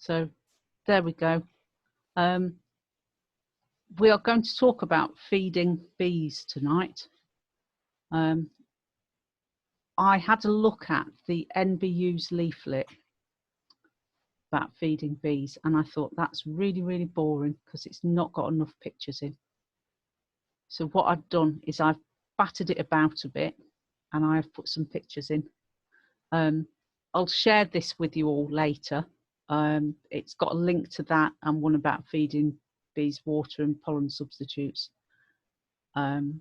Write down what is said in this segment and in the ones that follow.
So there we go. We are going to talk about feeding bees tonight. I had a look at the NBU's leaflet about feeding bees, and I thought that's really, really boring because it's not got enough pictures in. So what I've done is I've battered it about a bit and I've put some pictures in. I'll share this with you all later. It's got a link to that and one about feeding bees water and pollen substitutes. And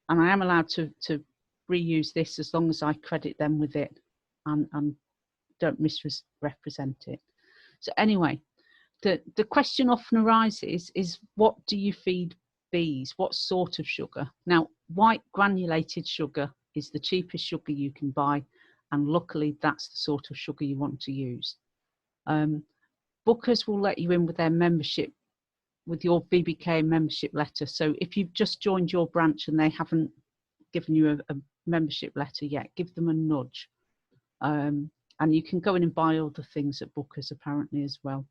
I am allowed to reuse this as long as I credit them with it and don't misrepresent it. So anyway, the question often arises is, what do you feed bees? What sort of sugar? Now, white granulated sugar is the cheapest sugar you can buy, and luckily that's the sort of sugar you want to use. Bookers will let you in with their membership, with your BBK membership letter. So if you've just joined your branch and they haven't given you a membership letter yet, give them a nudge. And you can go in and buy other things at Bookers apparently as well.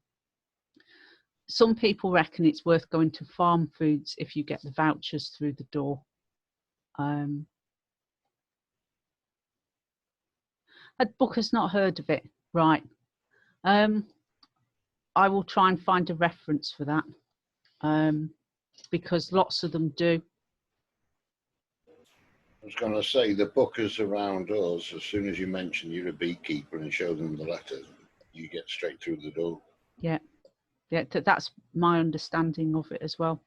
Some people reckon it's worth going to Farm Foods if you get the vouchers through the door. Had Bookers not heard of it? Right. I will try and find a reference for that, because lots of them do. I was going to say, the bookers around us, as soon as you mention you're a beekeeper and show them the letter, you get straight through the door. Yeah, yeah, that's my understanding of it as well.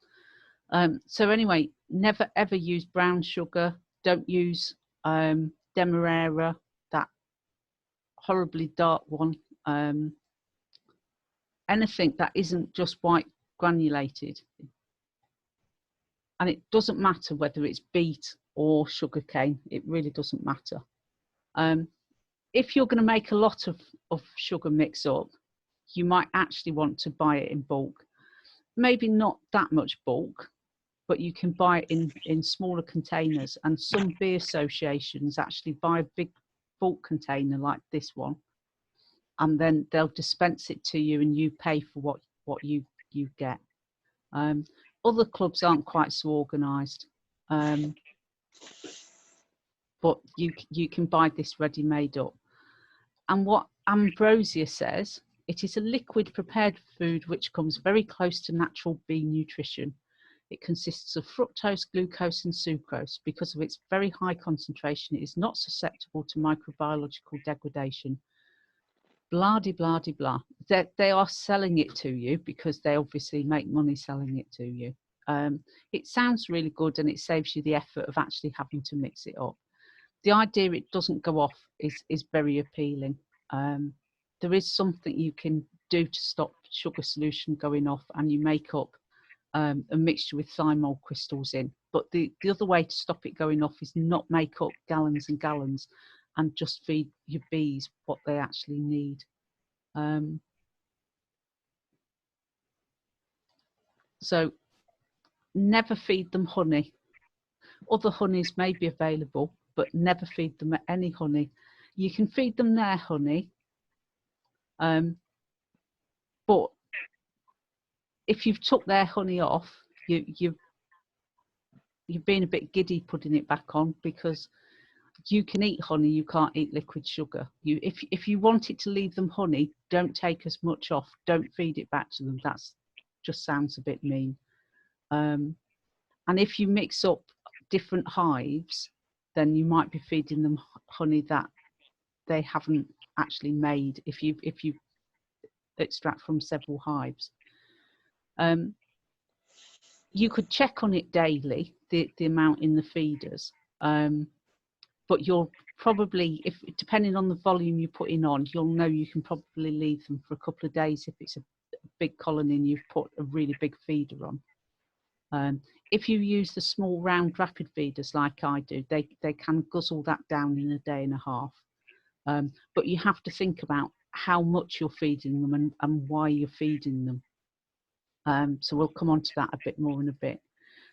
So anyway, never ever use brown sugar. Don't use Demerara, that horribly dark one. Anything that isn't just white granulated. And it doesn't matter whether it's beet or sugarcane, it really doesn't matter. If you're going to make a lot of sugar mix up, you might actually want to buy it in bulk. Maybe not that much bulk, but you can buy it in smaller containers, and some bee associations actually buy a big bulk container like this one, and then they'll dispense it to you and you pay for what you get. Other clubs aren't quite so organised, but you can buy this ready made up. And what Ambrosia says, it is a liquid prepared food which comes very close to natural bee nutrition. It consists of fructose, glucose and sucrose. Because of its very high concentration, it is not susceptible to microbiological degradation. Blah de blah de blah. They are selling it to you because they obviously make money selling it to you. It sounds really good and it saves you the effort of actually having to mix it up. The idea it doesn't go off is very appealing. There is something you can do to stop sugar solution going off, and you make up a mixture with thymol crystals in. But the other way to stop it going off is not make up gallons and gallons and just feed your bees what they actually need. So never feed them honey. Other honeys may be available, but never feed them any honey. You can feed them their honey, but if you've took their honey off, you've been a bit giddy putting it back on, because you can eat honey, you can't eat liquid sugar. If you wanted to leave them honey, don't take as much off. Don't feed it back to them. That's just sounds a bit mean. And if you mix up different hives, then you might be feeding them honey that they haven't actually made. If you extract from several hives, you could check on it daily, the amount in the feeders. But you'll probably, depending on the volume you're putting on, you'll know you can probably leave them for a couple of days if it's a big colony and you've put a really big feeder on. If you use the small round rapid feeders like I do, they can guzzle that down in a day and a half. But you have to think about how much you're feeding them and why you're feeding them. So we'll come on to that a bit more in a bit.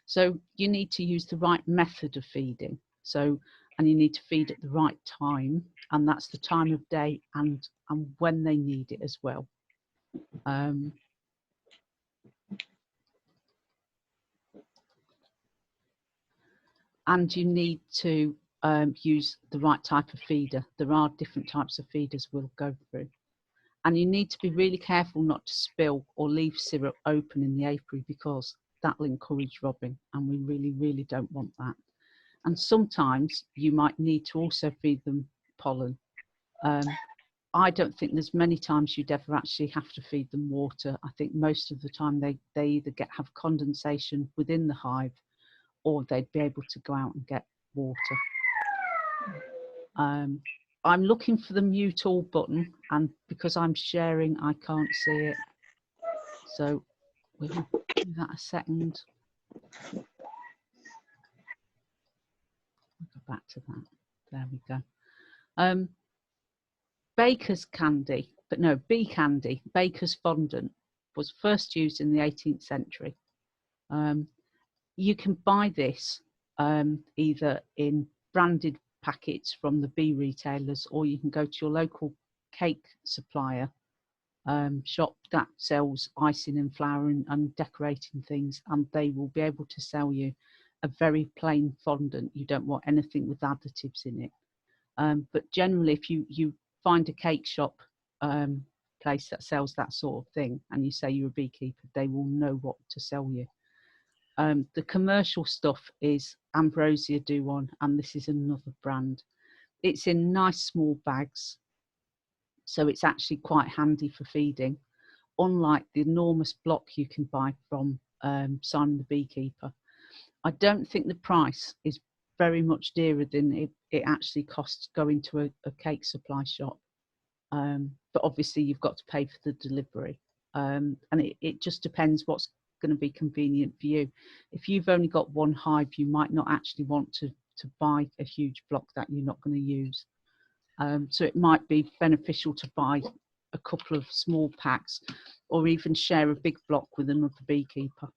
So you need to use the right method of feeding. And you need to feed at the right time, and that's the time of day and when they need it as well. And you need to use the right type of feeder. There are different types of feeders we'll go through. And you need to be really careful not to spill or leave syrup open in the apiary, because that will encourage robbing, and we really, really don't want that. And sometimes you might need to also feed them pollen. I don't think there's many times you'd ever actually have to feed them water. I think most of the time they either have condensation within the hive, or they'd be able to go out and get water. I'm looking for the mute all button, and because I'm sharing, I can't see it. So we'll give that a second. I'll go back to that. There we go. Baker's candy, but no, bee candy, Baker's fondant, was first used in the 18th century. You can buy this either in branded packets from the bee retailers, or you can go to your local cake supplier shop that sells icing and flour and decorating things, and they will be able to sell you a very plain fondant. You don't want anything with additives in it. But generally, if you find a cake shop place that sells that sort of thing, and you say you're a beekeeper, they will know what to sell you. The commercial stuff is Ambrosia Do One, and this is another brand. It's in nice small bags, so it's actually quite handy for feeding, unlike the enormous block you can buy from Simon the Beekeeper. I don't think the price is very much dearer than it actually costs going to a cake supply shop. But obviously you've got to pay for the delivery. And it just depends what's going to be convenient for you. If you've only got one hive, you might not actually want to buy a huge block that you're not going to use. So it might be beneficial to buy a couple of small packs, or even share a big block with another beekeeper.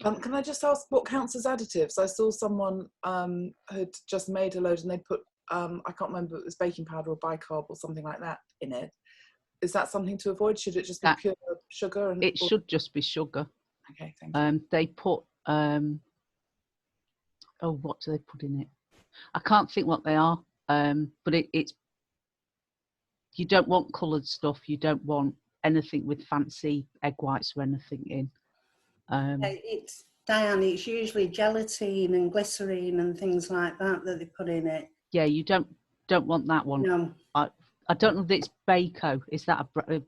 Can I just ask what counts as additives? I saw someone had just made a load and they put, I can't remember if it was baking powder or bicarb or something like that in it. Is that something to avoid? Should it just be pure sugar? It should just be sugar. Okay, thank you. They put, oh, what do they put in it? I can't think what they are, but it's, you don't want coloured stuff. You don't want anything with fancy egg whites or anything in. It's Diane, it's usually gelatin and glycerine and things like that they put in it. Yeah, you don't want that one. No. I don't know if it's Bako. Is that a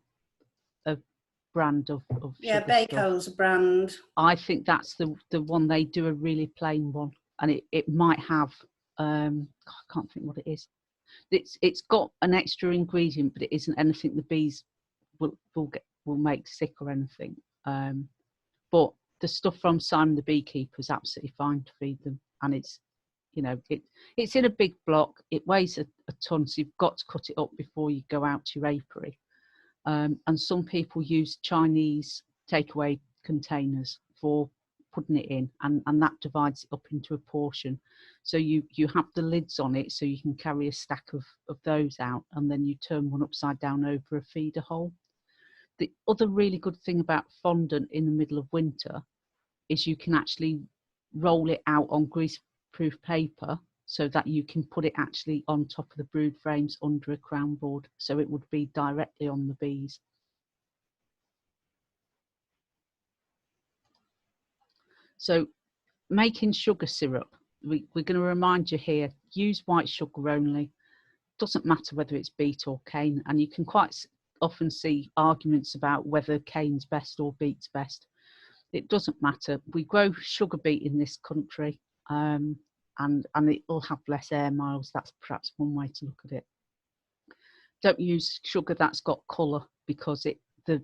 brand of Yeah, sugar Bako's stuff? a brand. I think that's the one. They do a really plain one, and it might have I can't think what it is. It's got an extra ingredient, but it isn't anything the bees will make sick or anything. But the stuff from Simon the Beekeeper is absolutely fine to feed them, and it's, you know, it's in a big block. It weighs a ton, so you've got to cut it up before you go out to your apiary. And some people use Chinese takeaway containers for putting it in, and that divides it up into a portion. So you have the lids on it, so you can carry a stack of those out, and then you turn one upside down over a feeder hole. The other really good thing about fondant in the middle of winter is you can actually roll it out on grease-proof paper, so that you can put it actually on top of the brood frames under a crown board, so it would be directly on the bees. So making sugar syrup, we're going to remind you here, use white sugar only. Doesn't matter whether it's beet or cane, and you can quite often see arguments about whether cane's best or beet's best. It doesn't matter. We grow sugar beet in this country, and it will have less air miles. That's perhaps one way to look at it. Don't use sugar that's got colour, because the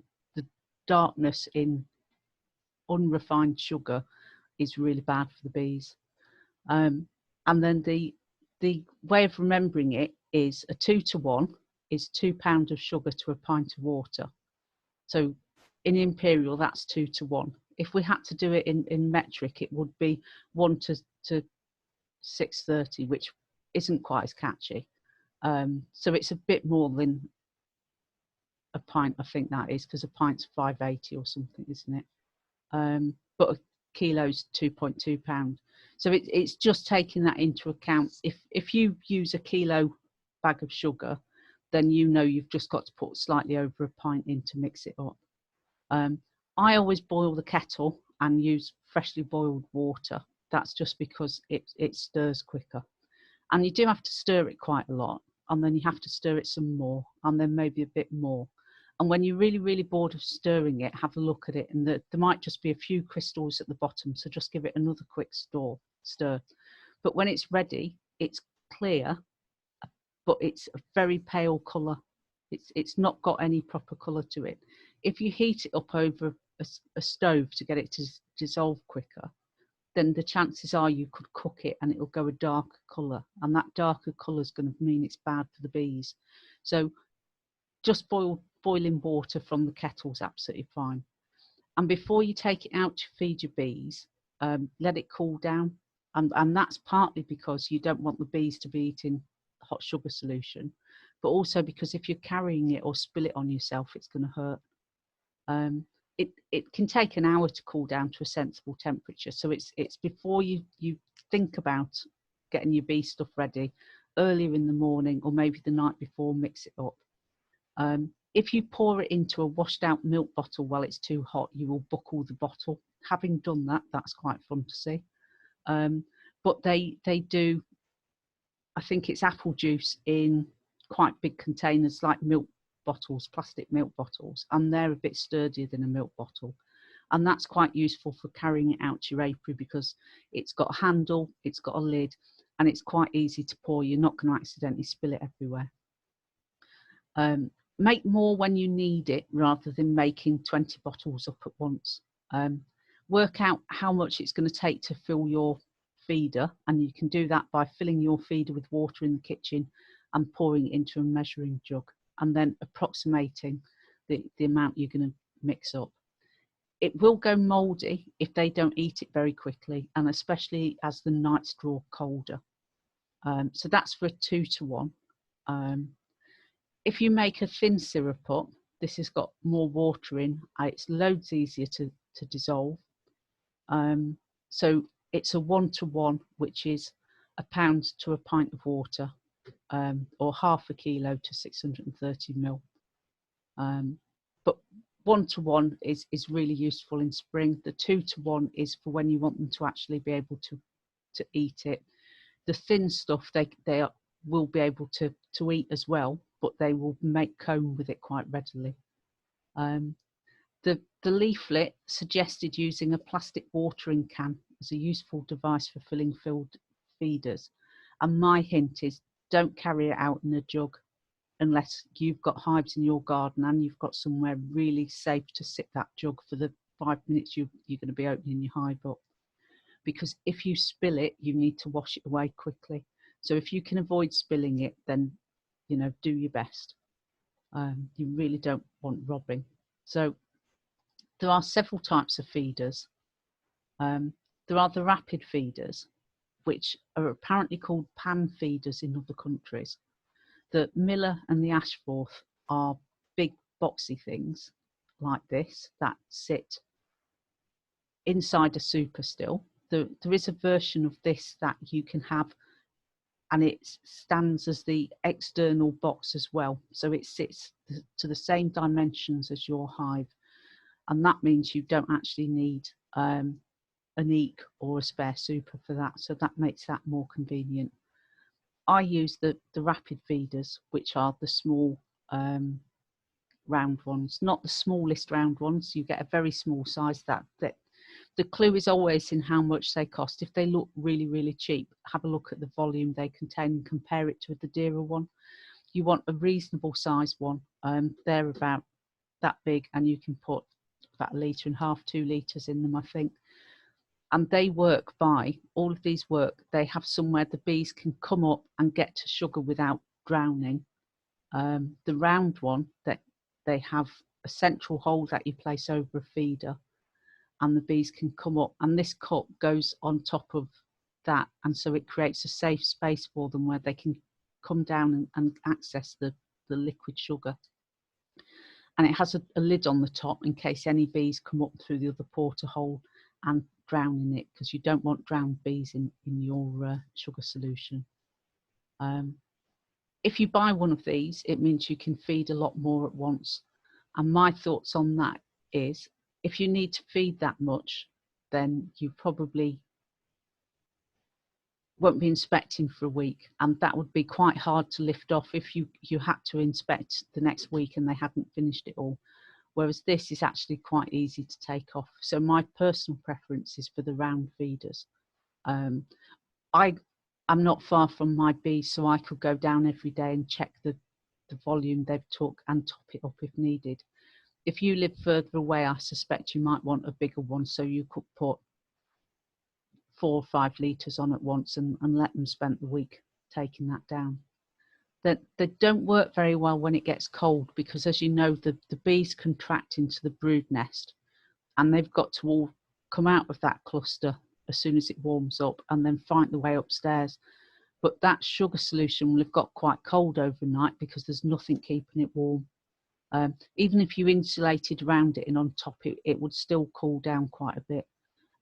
darkness in unrefined sugar is really bad for the bees. And then the way of remembering it is a 2-to-1 is 2 pounds of sugar to a pint of water. So in imperial, that's 2-to-1. If we had to do it in metric, it would be 1 to 630, which isn't quite as catchy. So it's a bit more than a pint, I think that is, because a pint's 580 or something, isn't it? But a kilo's 2.2 pounds. So it's just taking that into account. If you use a kilo bag of sugar, then you know you've just got to put slightly over a pint in to mix it up. I always boil the kettle and use freshly boiled water. That's just because it stirs quicker. And you do have to stir it quite a lot, and then you have to stir it some more, and then maybe a bit more. And when you're really, really bored of stirring it, have a look at it, and there might just be a few crystals at the bottom, so just give it another quick stir. But when it's ready, it's clear, but it's a very pale colour. It's not got any proper colour to it. If you heat it up over a stove to get it to dissolve quicker, then the chances are you could cook it and it'll go a darker colour, and that darker colour is going to mean it's bad for the bees. So just boiling water from the kettle is absolutely fine. And before you take it out to feed your bees, let it cool down. And that's partly because you don't want the bees to be eating hot sugar solution, but also because if you're carrying it or spill it on yourself, it's going to hurt. It can take an hour to cool down to a sensible temperature. So it's before you think about getting your bee stuff ready, earlier in the morning or maybe the night before, mix it up. If you pour it into a washed out milk bottle while it's too hot, you will buckle the bottle. Having done that, that's quite fun to see. But they do, I think it's apple juice in quite big containers like milk bottles, plastic milk bottles, and they're a bit sturdier than a milk bottle. And that's quite useful for carrying it out to your apiary because it's got a handle, it's got a lid, and it's quite easy to pour. You're not going to accidentally spill it everywhere. Make more when you need it rather than making 20 bottles up at once. Work out how much it's going to take to fill your feeder, and you can do that by filling your feeder with water in the kitchen and pouring it into a measuring jug, and then approximating the amount you're going to mix up. It will go mouldy if they don't eat it very quickly, and especially as the nights draw colder. So that's for a 2 to 1. If you make a thin syrup up, this has got more water in. It's loads easier to dissolve. So it's a 1 to 1, which is a pound to a pint of water, or half a kilo to 630 ml. But 1 to 1 is really useful in spring. The 2 to 1 is for when you want them to actually be able to eat it. The thin stuff they will be able to eat as well, but they will make comb with it quite readily. The leaflet suggested using a plastic watering can as a useful device for filling filled feeders. And my hint is don't carry it out in a jug unless you've got hives in your garden and you've got somewhere really safe to sit that jug for the 5 minutes you're going to be opening your hive up. Because if you spill it, you need to wash it away quickly. So if you can avoid spilling it, then, you know, do your best. You really don't want robbing. So there are several types of feeders. There are the rapid feeders, which are apparently called pan feeders in other countries. The Miller and the Ashforth are big boxy things like this that sit inside a super still. There is a version of this that you can have, and it stands as the external box as well. So it sits to the same dimensions as your hive. And that means you don't actually need an EEC or a spare super for that. So that makes that more convenient. I use the rapid feeders, which are the small round ones, not the smallest round ones. You get a very small size. That the clue is always in how much they cost. If they look really, really cheap, have a look at the volume they contain and compare it to the dearer one. You want a reasonable size one. They're about that big, and you can put about 1.5 litres, 2 litres in them, I think. And they work by, all of these work, they have somewhere the bees can come up and get to sugar without drowning. The round one, that they have a central hole that you place over a feeder, and the bees can come up, and this cup goes on top of that, and so it creates a safe space for them where they can come down and access the liquid sugar. and it has a lid on the top in case any bees come up through the other portahole and drown in it, because you don't want drowned bees in your sugar solution. If you buy one of these, it means you can feed a lot more at once. And my thoughts on that is, if you need to feed that much, then you probably won't be inspecting for a week, and that would be quite hard to lift off if you had to inspect the next week and they hadn't finished it all. Whereas this is actually quite easy to take off. So my personal preference is for the round feeders. I'm not far from my bees, so I could go down every day and check the volume they've took and top it up if needed. If you live further away, I suspect you might want a bigger one, so you could put 4 or 5 litres on at once and let them spend the week taking that down. They don't work very well when it gets cold, because, as you know, the bees contract into the brood nest, and they've got to all come out of that cluster as soon as it warms up and then find their way upstairs. But that sugar solution will have got quite cold overnight because there's nothing keeping it warm. Even if you insulated around it and on top, it would still cool down quite a bit.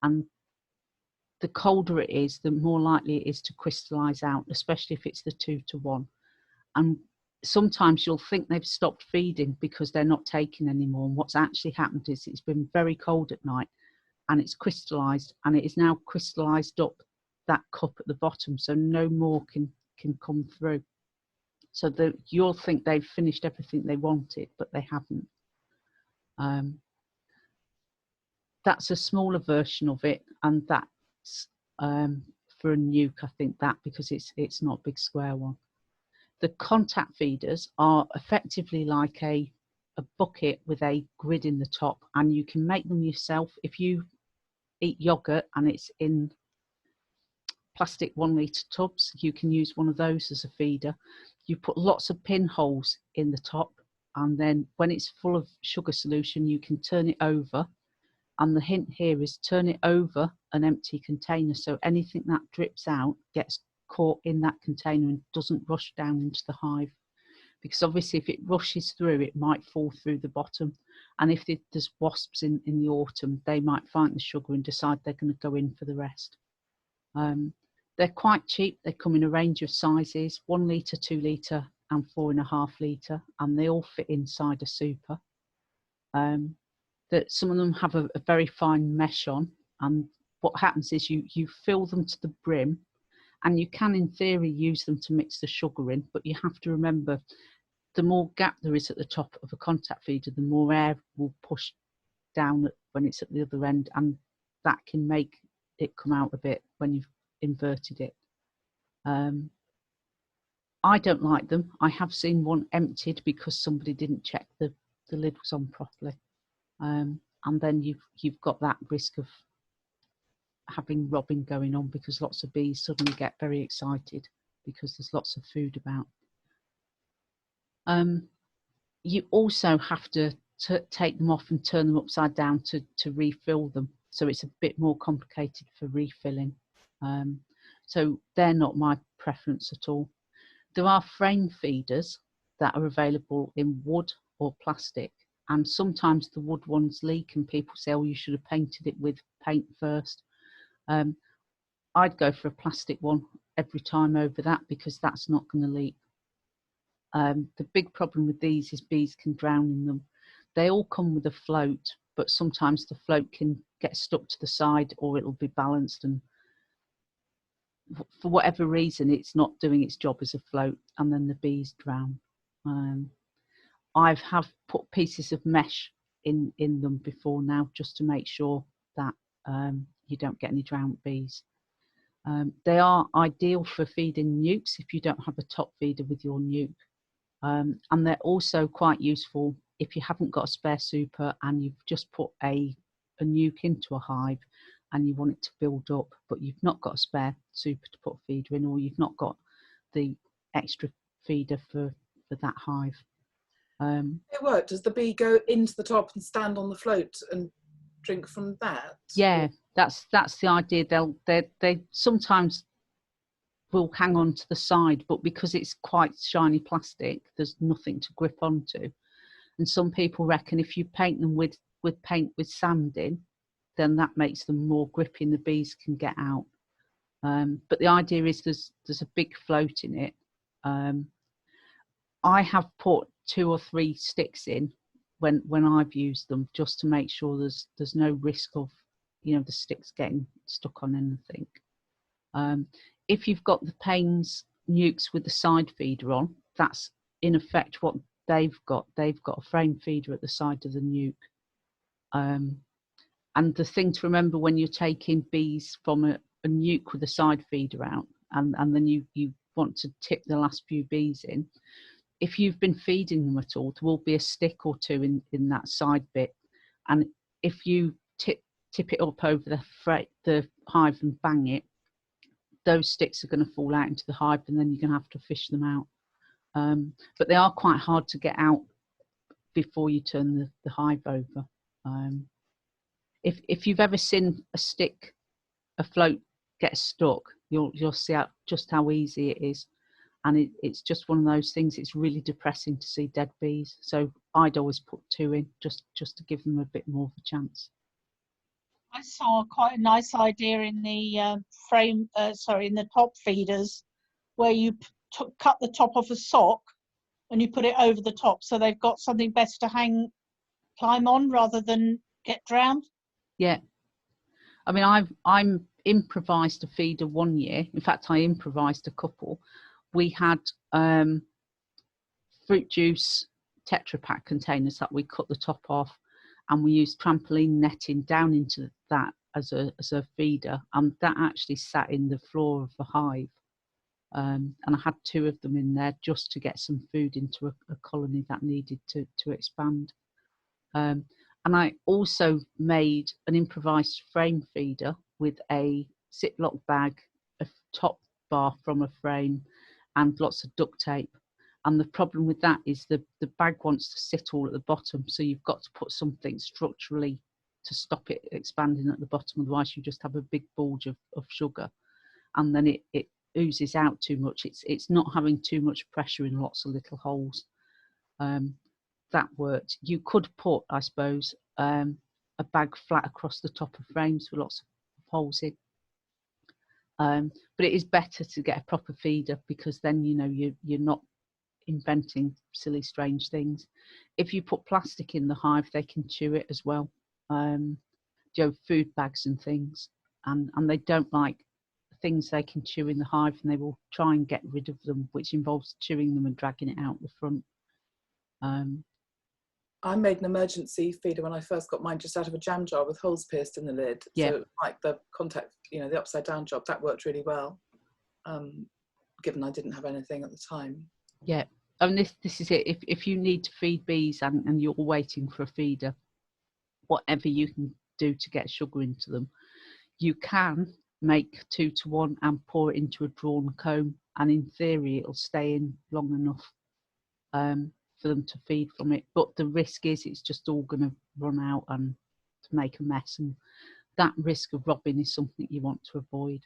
And the colder it is, the more likely it is to crystallise out, especially if it's the 2-to-1. And sometimes you'll think they've stopped feeding because they're not taking anymore. And what's actually happened is it's been very cold at night and it's crystallised, and it is now crystallised up that cup at the bottom, so no more can come through. So you'll think they've finished everything they wanted, but they haven't. That's a smaller version of it, and that's for a nuke, I think, that, because it's not a big square one. The contact feeders are effectively like a bucket with a grid in the top, and you can make them yourself. If you eat yogurt and it's in plastic 1 litre tubs, you can use one of those as a feeder. You put lots of pinholes in the top, and then when it's full of sugar solution, you can turn it over. And the hint here is turn it over an empty container, so anything that drips out gets caught in that container and doesn't rush down into the hive. Because obviously if it rushes through, it might fall through the bottom. And if there's wasps in the autumn, they might find the sugar and decide they're going to go in for the rest. They're quite cheap. They come in a range of sizes, 1 litre, 2 litre and 4.5 litre, and they all fit inside a super. That some of them have a very fine mesh on, and what happens is you fill them to the brim, and you can in theory use them to mix the sugar in, but you have to remember, the more gap there is at the top of a contact feeder, the more air will push down when it's at the other end, and that can make it come out a bit when you've inverted it. I don't like them. I have seen one emptied because somebody didn't check the lid was on properly. And then you've got that risk of having robbing going on, because lots of bees suddenly get very excited because there's lots of food about. You also have to take them off and turn them upside down to refill them, so it's a bit more complicated for refilling. So they're not my preference at all. There are frame feeders that are available in wood or plastic, and sometimes the wood ones leak and people say, oh, you should have painted it with paint first. I'd go for a plastic one every time over that, because that's not going to leak. The big problem with these is bees can drown in them. They all come with a float, but sometimes the float can get stuck to the side, or it'll be balanced, and for whatever reason it's not doing its job as a float, and then the bees drown. I have put pieces of mesh in them before now, just to make sure that you don't get any drowned bees. They are ideal for feeding nukes if you don't have a top feeder with your nuke. And they're also quite useful if you haven't got a spare super and you've just put a nuke into a hive and you want it to build up, but you've not got a spare super to put a feeder in, or you've not got the extra feeder for that hive. It worked. Does the bee go into the top and stand on the float and drink from that? Yeah, that's the idea. They sometimes will hang on to the side, but because it's quite shiny plastic, there's nothing to grip onto. And some people reckon if you paint them with paint with sand in, then that makes them more grippy and the bees can get out. But the idea is there's a big float in it. I have put 2 or 3 sticks in when I've used them, just to make sure there's no risk of, you know, the sticks getting stuck on anything. If you've got the Payne's nukes with the side feeder on, that's in effect what they've got. They've got a frame feeder at the side of the nuke. And the thing to remember when you're taking bees from a nuke with a side feeder out, and then you want to tip the last few bees in, if you've been feeding them at all, there will be a stick or 2 in that side bit. And if you tip it up over the hive and bang it, those sticks are going to fall out into the hive, and then you're going to have to fish them out. But they are quite hard to get out before you turn the hive over. If you've ever seen a stick afloat get stuck, you'll see just how easy it is. And it's just one of those things. It's really depressing to see dead bees. So I'd always put 2 in, just to give them a bit more of a chance. I saw quite a nice idea in the in the top feeders, where you cut the top off a sock and you put it over the top, so they've got something better to climb on rather than get drowned. Yeah, I mean, I'm improvised a feeder one year. In fact, I improvised a couple. We had fruit juice Tetra Pak containers that we cut the top off, and we used trampoline netting down into that as a feeder, and that actually sat in the floor of the hive. And I had 2 of them in there just to get some food into a colony that needed to expand. And I also made an improvised frame feeder with a Ziploc bag, a top bar from a frame, and lots of duct tape. And the problem with that is the bag wants to sit all at the bottom, so you've got to put something structurally to stop it expanding at the bottom, otherwise you just have a big bulge of sugar, and then it oozes out too much. It's not having too much pressure in lots of little holes. That worked. You could put, I suppose, a bag flat across the top of frames with lots of holes in. But it is better to get a proper feeder, because then you know you're not inventing silly strange things. If you put plastic in the hive, they can chew it as well. Food bags and things, and they don't like things they can chew in the hive, and they will try and get rid of them, which involves chewing them and dragging it out the front. I made an emergency feeder when I first got mine, just out of a jam jar with holes pierced in the lid. Yeah. So like the contact, the upside down job, that worked really well, given I didn't have anything at the time. Yeah, I mean, this is it. If you need to feed bees and you're waiting for a feeder, whatever you can do to get sugar into them, you can make 2 to 1 and pour it into a drawn comb, and in theory it'll stay in long enough for them to feed from it. But the risk is it's just all going to run out and to make a mess, and that risk of robbing is something you want to avoid.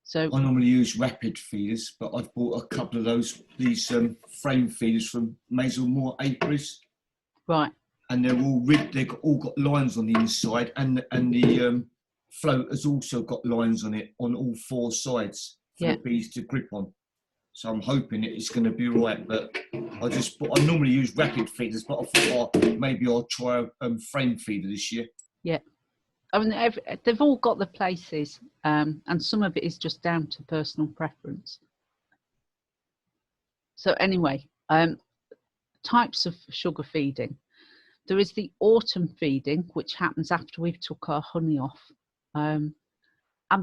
So I normally use rapid feeders, but I've bought a couple of these frame feeders from Maisel Moore Apiaries. Right. And they've all got lines on the inside, and the float has also got lines on it on all 4 sides for the bees to grip on. So I'm hoping it's going to be right, but I normally use rapid feeders, but I thought maybe I'll try a frame feeder this year. Yeah. I mean, they've all got the places, and some of it is just down to personal preference. So anyway, types of sugar feeding. There is the autumn feeding, which happens after we've took our honey off. And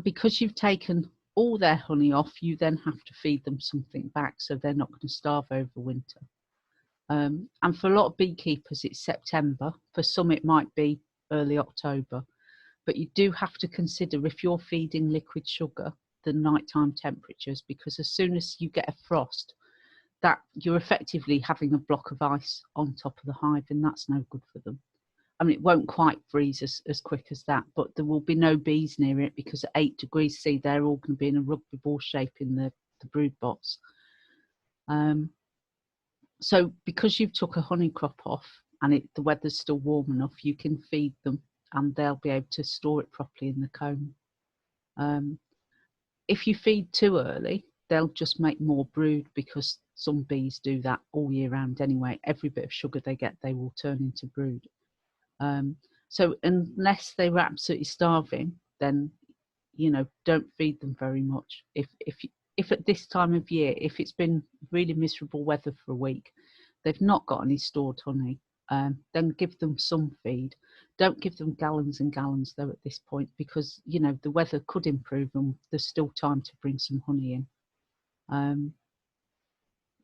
because you've taken all their honey off, you then have to feed them something back, so they're not going to starve over winter. And for a lot of beekeepers, it's September. For some, it might be early October. But you do have to consider, if you're feeding liquid sugar, the nighttime temperatures, because as soon as you get a frost, that you're effectively having a block of ice on top of the hive, and that's no good for them. I mean, it won't quite freeze as quick as that, but there will be no bees near it, because at 8 degrees C, they're all going to be in a rugby ball shape in the brood box. So because you've took a honey crop off and the weather's still warm enough, you can feed them and they'll be able to store it properly in the comb. If you feed too early, they'll just make more brood, because some bees do that all year round anyway. Every bit of sugar they get, they will turn into brood. So unless they were absolutely starving, then, you know, don't feed them very much. If at this time of year, if it's been really miserable weather for a week, they've not got any stored honey, then give them some feed. Don't give them gallons and gallons though at this point, because, you know, the weather could improve and there's still time to bring some honey in.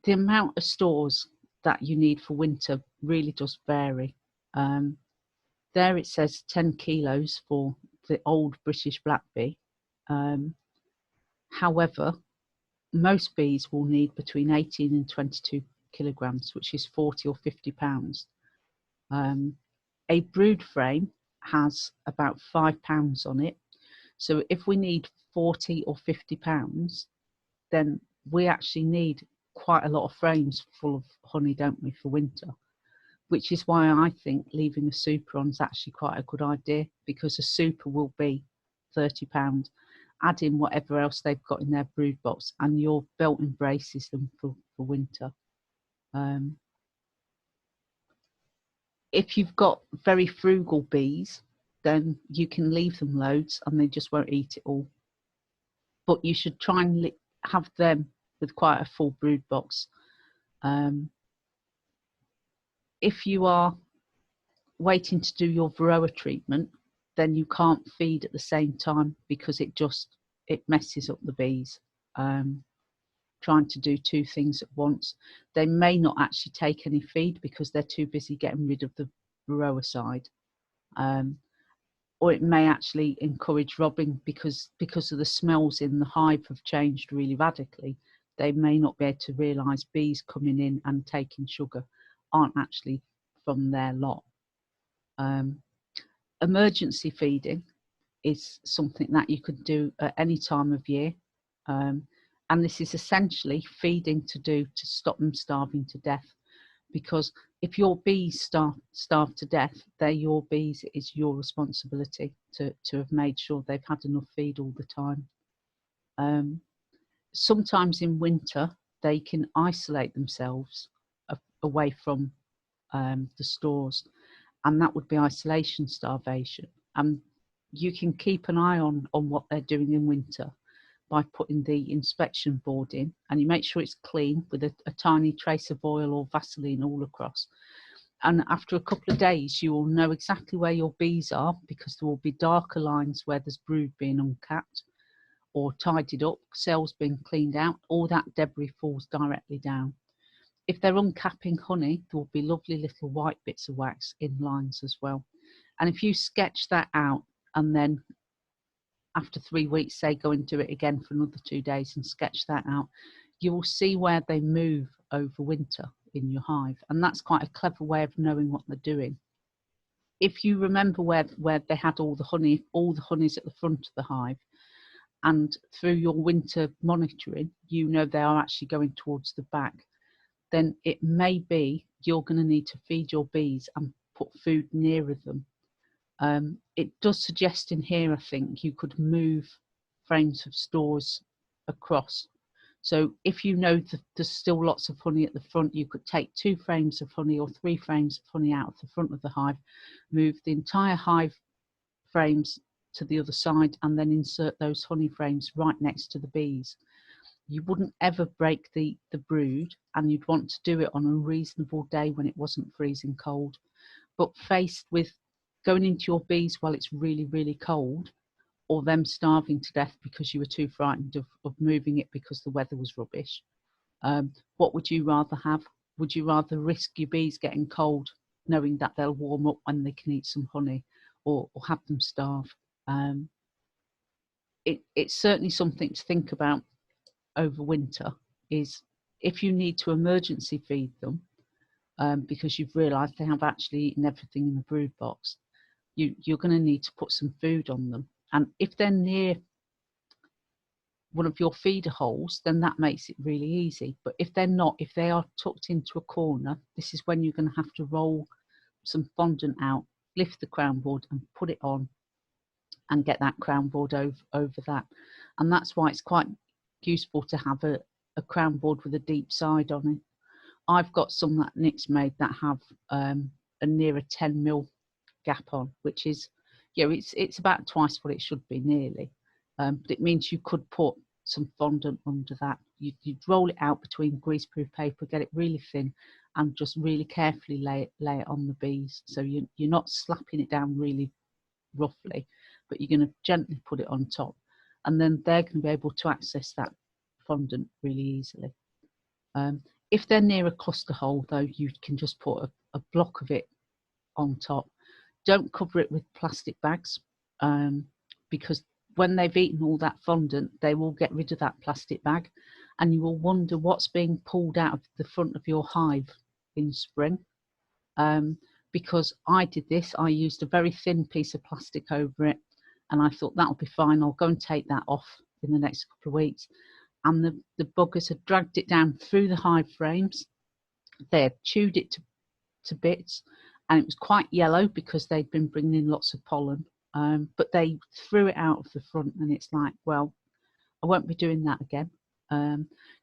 The amount of stores that you need for winter really does vary. There it says 10 kilos for the old British black bee. However, most bees will need between 18 and 22 kilograms, which is 40 or 50 pounds. A brood frame has about 5 pounds on it. So if we need 40 or 50 pounds, then we actually need quite a lot of frames full of honey, don't we, for winter? Which is why I think leaving a super on is actually quite a good idea, because a super will be £30. Add in whatever else they've got in their brood box and your belt embraces them for winter. If you've got very frugal bees, then you can leave them loads and they just won't eat it all. But you should try and have them with quite a full brood box. If you are waiting to do your Varroa treatment, then you can't feed at the same time, because it messes up the bees. Trying to do two things at once, they may not actually take any feed because they're too busy getting rid of the Varroa side, or it may actually encourage robbing, because of the smells in the hive have changed really radically. They may not be able to realise bees coming in and taking sugar aren't actually from their lot. Emergency feeding is something that you could do at any time of year, and this is essentially feeding to stop them starving to death, because if your bees starve to death, they're your bees. It's your responsibility to have made sure they've had enough feed all the time. Sometimes in winter they can isolate themselves away from the stores, and that would be isolation starvation. And you can keep an eye on what they're doing in winter by putting the inspection board in, and you make sure it's clean with a tiny trace of oil or Vaseline all across. And after a couple of days, you will know exactly where your bees are, because there will be darker lines where there's brood being uncapped or tidied up, cells being cleaned out. All that debris falls directly down. If they're uncapping honey, there will be lovely little white bits of wax in lines as well. And if you sketch that out, and then after 3 weeks, say, go and do it again for another 2 days and sketch that out, you will see where they move over winter in your hive. And that's quite a clever way of knowing what they're doing. If you remember where they had all the honey's at the front of the hive, and through your winter monitoring, you know they are actually going towards the back, then it may be you're going to need to feed your bees and put food nearer them. It does suggest in here, I think, you could move frames of stores across. So if you know that there's still lots of honey at the front, you could take 2 frames of honey or 3 frames of honey out of the front of the hive, move the entire hive frames to the other side, and then insert those honey frames right next to the bees. You wouldn't ever break the brood, and you'd want to do it on a reasonable day when it wasn't freezing cold. But faced with going into your bees while it's really, really cold, or them starving to death because you were too frightened of moving it because the weather was rubbish, what would you rather have? Would you rather risk your bees getting cold, knowing that they'll warm up when they can eat some honey, or have them starve? It's certainly something to think about over winter, is if you need to emergency feed them, because you've realised they have actually eaten everything in the brood box, you're going to need to put some food on them. And if they're near one of your feeder holes, then that makes it really easy. But if they're not, if they are tucked into a corner, this is when you're going to have to roll some fondant out, lift the crown board and put it on, and get that crown board over that. And that's why it's quite useful to have a crown board with a deep side on it. I've got some that Nick's made that have a nearer 10mm gap on, which is, it's about twice what it should be, nearly. But it means you could put some fondant under that. You'd roll it out between greaseproof paper, get it really thin, and just really carefully lay it on the bees. So you're not slapping it down really roughly, but you're going to gently put it on top, and then they're going to be able to access that fondant really easily. If they're near a cluster hole, though, you can just put a block of it on top. Don't cover it with plastic bags, because when they've eaten all that fondant, they will get rid of that plastic bag, and you will wonder what's being pulled out of the front of your hive in spring. Because I did this, I used a very thin piece of plastic over it, and I thought that'll be fine, I'll go and take that off in the next couple of weeks. And the buggers had dragged it down through the hive frames. They had chewed it to bits, and it was quite yellow because they'd been bringing in lots of pollen. But they threw it out of the front, and it's like, well, I won't be doing that again.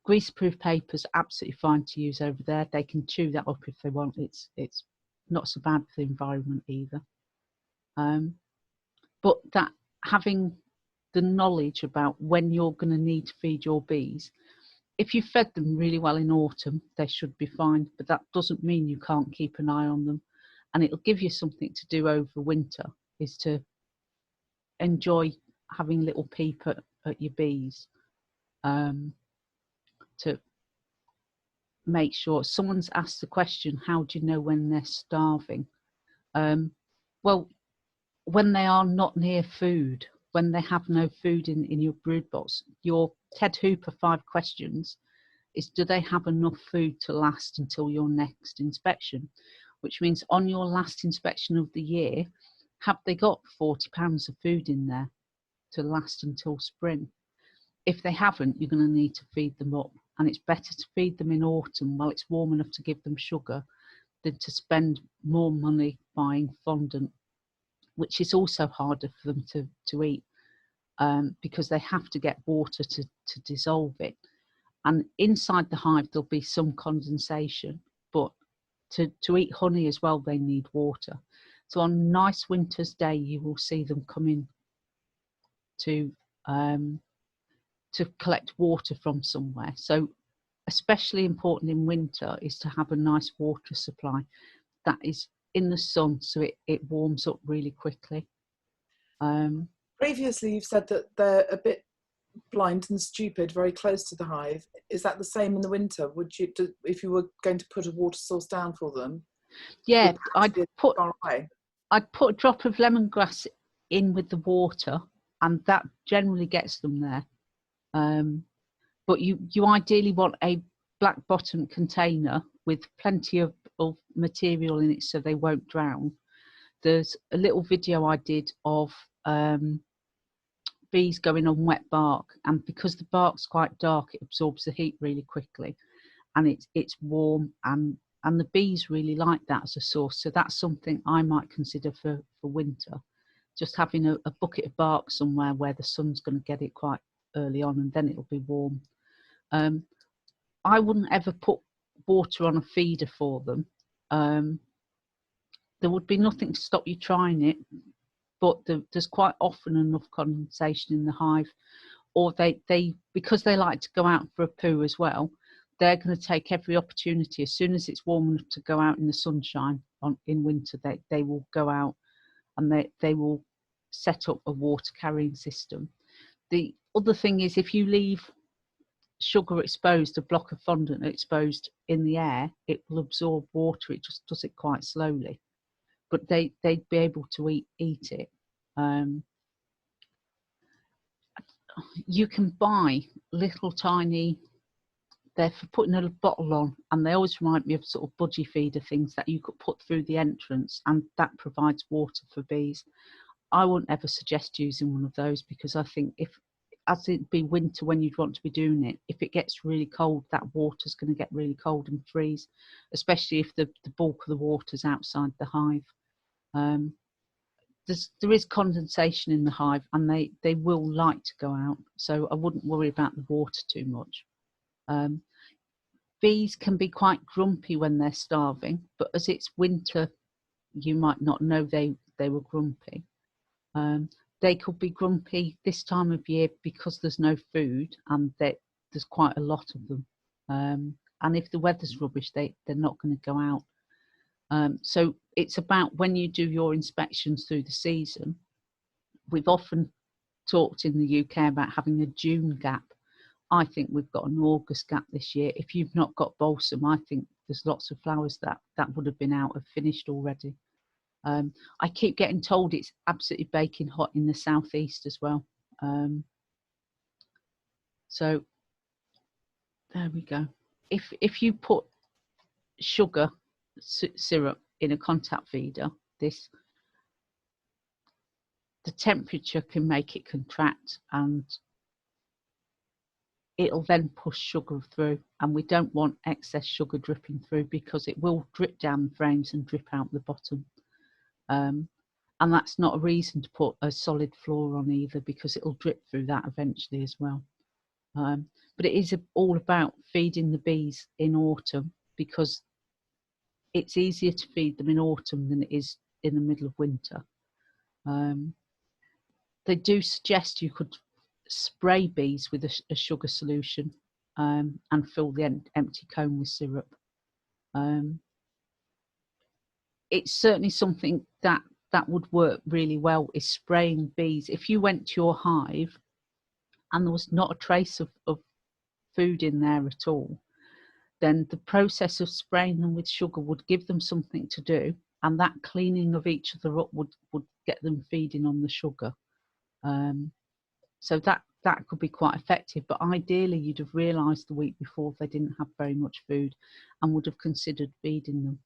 Greaseproof paper's absolutely fine to use over there. They can chew that up if they want. It's not so bad for the environment either. But that having the knowledge about when you're going to need to feed your bees, if you fed them really well in autumn, they should be fine, but that doesn't mean you can't keep an eye on them. And it'll give you something to do over winter, is to enjoy having a little peep at your bees, to make sure. Someone's asked the question, how do you know when they're starving? Well, when they are not near food, when they have no food in your brood box. Your Ted Hooper 5 questions is, do they have enough food to last until your next inspection? Which means on your last inspection of the year, have they got 40 pounds of food in there to last until spring? If they haven't, you're going to need to feed them up. And it's better to feed them in autumn while it's warm enough to give them sugar than to spend more money buying fondant, which is also harder for them to eat, because they have to get water to dissolve it. And inside the hive, there'll be some condensation, but to eat honey as well, they need water. So on a nice winter's day, you will see them coming to collect water from somewhere. So especially important in winter is to have a nice water supply that is in the sun, so it warms up really quickly. Previously, you've said that they're a bit blind and stupid, very close to the hive. Is that the same in the winter? Would you, if you were going to put a water source down for them? Yeah, I'd put a drop of lemongrass in with the water, and that generally gets them there. But you ideally want a black bottom container with plenty of material in it so they won't drown. There's a little video I did of bees going on wet bark, and because the bark's quite dark, it absorbs the heat really quickly, and it's warm, and the bees really like that as a source. So that's something I might consider for winter, just having a bucket of bark somewhere where the sun's going to get it quite early on, and then it'll be warm. I wouldn't ever put water on a feeder for them. There would be nothing to stop you trying it, but there's quite often enough condensation in the hive, or they because they like to go out for a poo as well, they're going to take every opportunity. As soon as it's warm enough to go out in the sunshine in winter, they will go out, and they will set up a water carrying system. The other thing is, if you leave sugar exposed, a block of fondant exposed in the air, it will absorb water. It just does it quite slowly, but they'd be able to eat it. You can buy little tiny, they're for putting a bottle on, and they always remind me of sort of budgie feeder things that you could put through the entrance, and that provides water for bees. I wouldn't ever suggest using one of those, because I think if as it be winter when you'd want to be doing it, if it gets really cold, that water's going to get really cold and freeze, especially if the bulk of the water's outside the hive. There is condensation in the hive, and they will like to go out, so I wouldn't worry about the water too much. Bees can be quite grumpy when they're starving, but as it's winter, you might not know they were grumpy. They could be grumpy this time of year because there's no food and there's quite a lot of them. And if the weather's rubbish, they're not going to go out. So it's about when you do your inspections through the season. We've often talked in the UK about having a June gap. I think we've got an August gap this year. If you've not got balsam, I think there's lots of flowers that would have been out or finished already. I keep getting told it's absolutely baking hot in the southeast as well. So there we go. If you put sugar syrup in a contact feeder, the temperature can make it contract, and it'll then push sugar through, and we don't want excess sugar dripping through because it will drip down the frames and drip out the bottom. And that's not a reason to put a solid floor on either, because it'll drip through that eventually as well. But it is all about feeding the bees in autumn, because it's easier to feed them in autumn than it is in the middle of winter. They do suggest you could spray bees with a sugar solution and fill the empty comb with syrup. It's certainly something that would work really well, is spraying bees. If you went to your hive and there was not a trace of food in there at all, then the process of spraying them with sugar would give them something to do, and that cleaning of each other up would get them feeding on the sugar. So that could be quite effective, but ideally you'd have realised the week before they didn't have very much food and would have considered feeding them.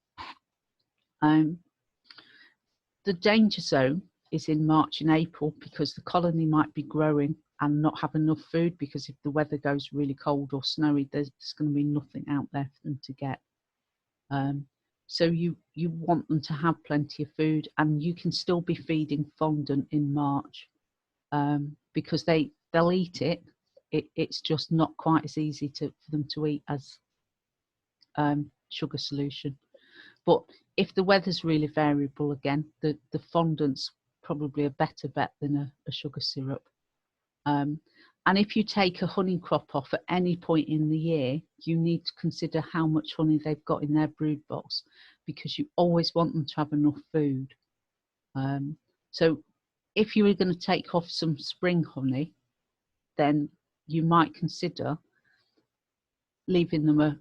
The danger zone is in March and April, because the colony might be growing and not have enough food, because if the weather goes really cold or snowy, there's going to be nothing out there for them to get. So you want them to have plenty of food, and you can still be feeding fondant in March, because they'll eat it. It's just not quite as easy for them to eat as sugar solution. But if the weather's really variable again, the fondant's probably a better bet than a sugar syrup. And if you take a honey crop off at any point in the year, you need to consider how much honey they've got in their brood box, because you always want them to have enough food. So if you were going to take off some spring honey, then you might consider leaving them a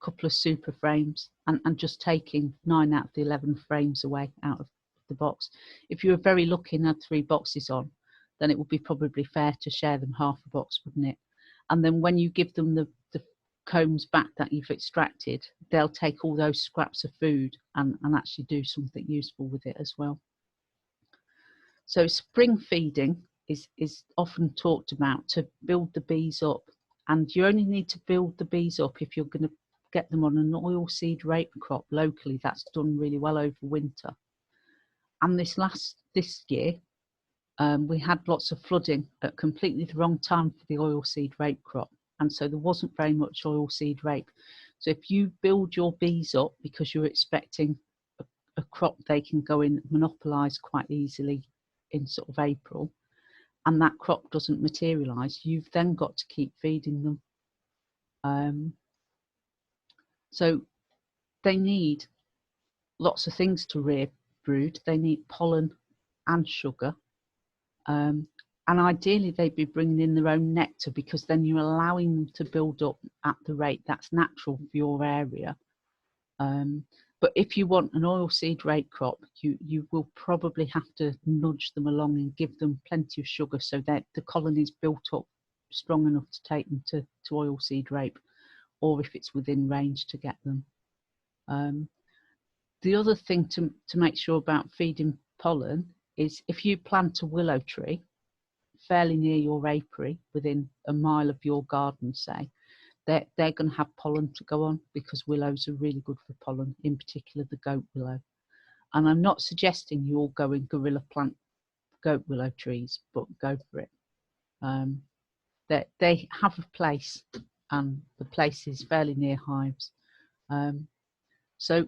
couple of super frames and just taking 9 out of the 11 frames away out of the box. If you were very lucky and had 3 boxes on, then it would be probably fair to share them half a box, wouldn't it? And then when you give them the combs back that you've extracted, they'll take all those scraps of food and actually do something useful with it as well. So spring feeding is often talked about to build the bees up, and you only need to build the bees up if you're going to get them on an oilseed rape crop locally that's done really well over winter. And this year we had lots of flooding at completely the wrong time for the oilseed rape crop, and so there wasn't very much oilseed rape. So if you build your bees up because you're expecting a crop they can go in and monopolise quite easily in sort of April, and that crop doesn't materialise, you've then got to keep feeding them. So they need lots of things to rear brood. They need pollen and sugar. And ideally they'd be bringing in their own nectar, because then you're allowing them to build up at the rate that's natural for your area. But if you want an oilseed rape crop, you will probably have to nudge them along and give them plenty of sugar so that the colony's built up strong enough to take them to oilseed rape, or if it's within range to get them. The other thing to make sure about feeding pollen is if you plant a willow tree, fairly near your apiary, within a mile of your garden, say, they're going to have pollen to go on, because willows are really good for pollen, in particular the goat willow. And I'm not suggesting you all go and guerrilla plant goat willow trees, but go for it. They have a place, and the place is fairly near hives. So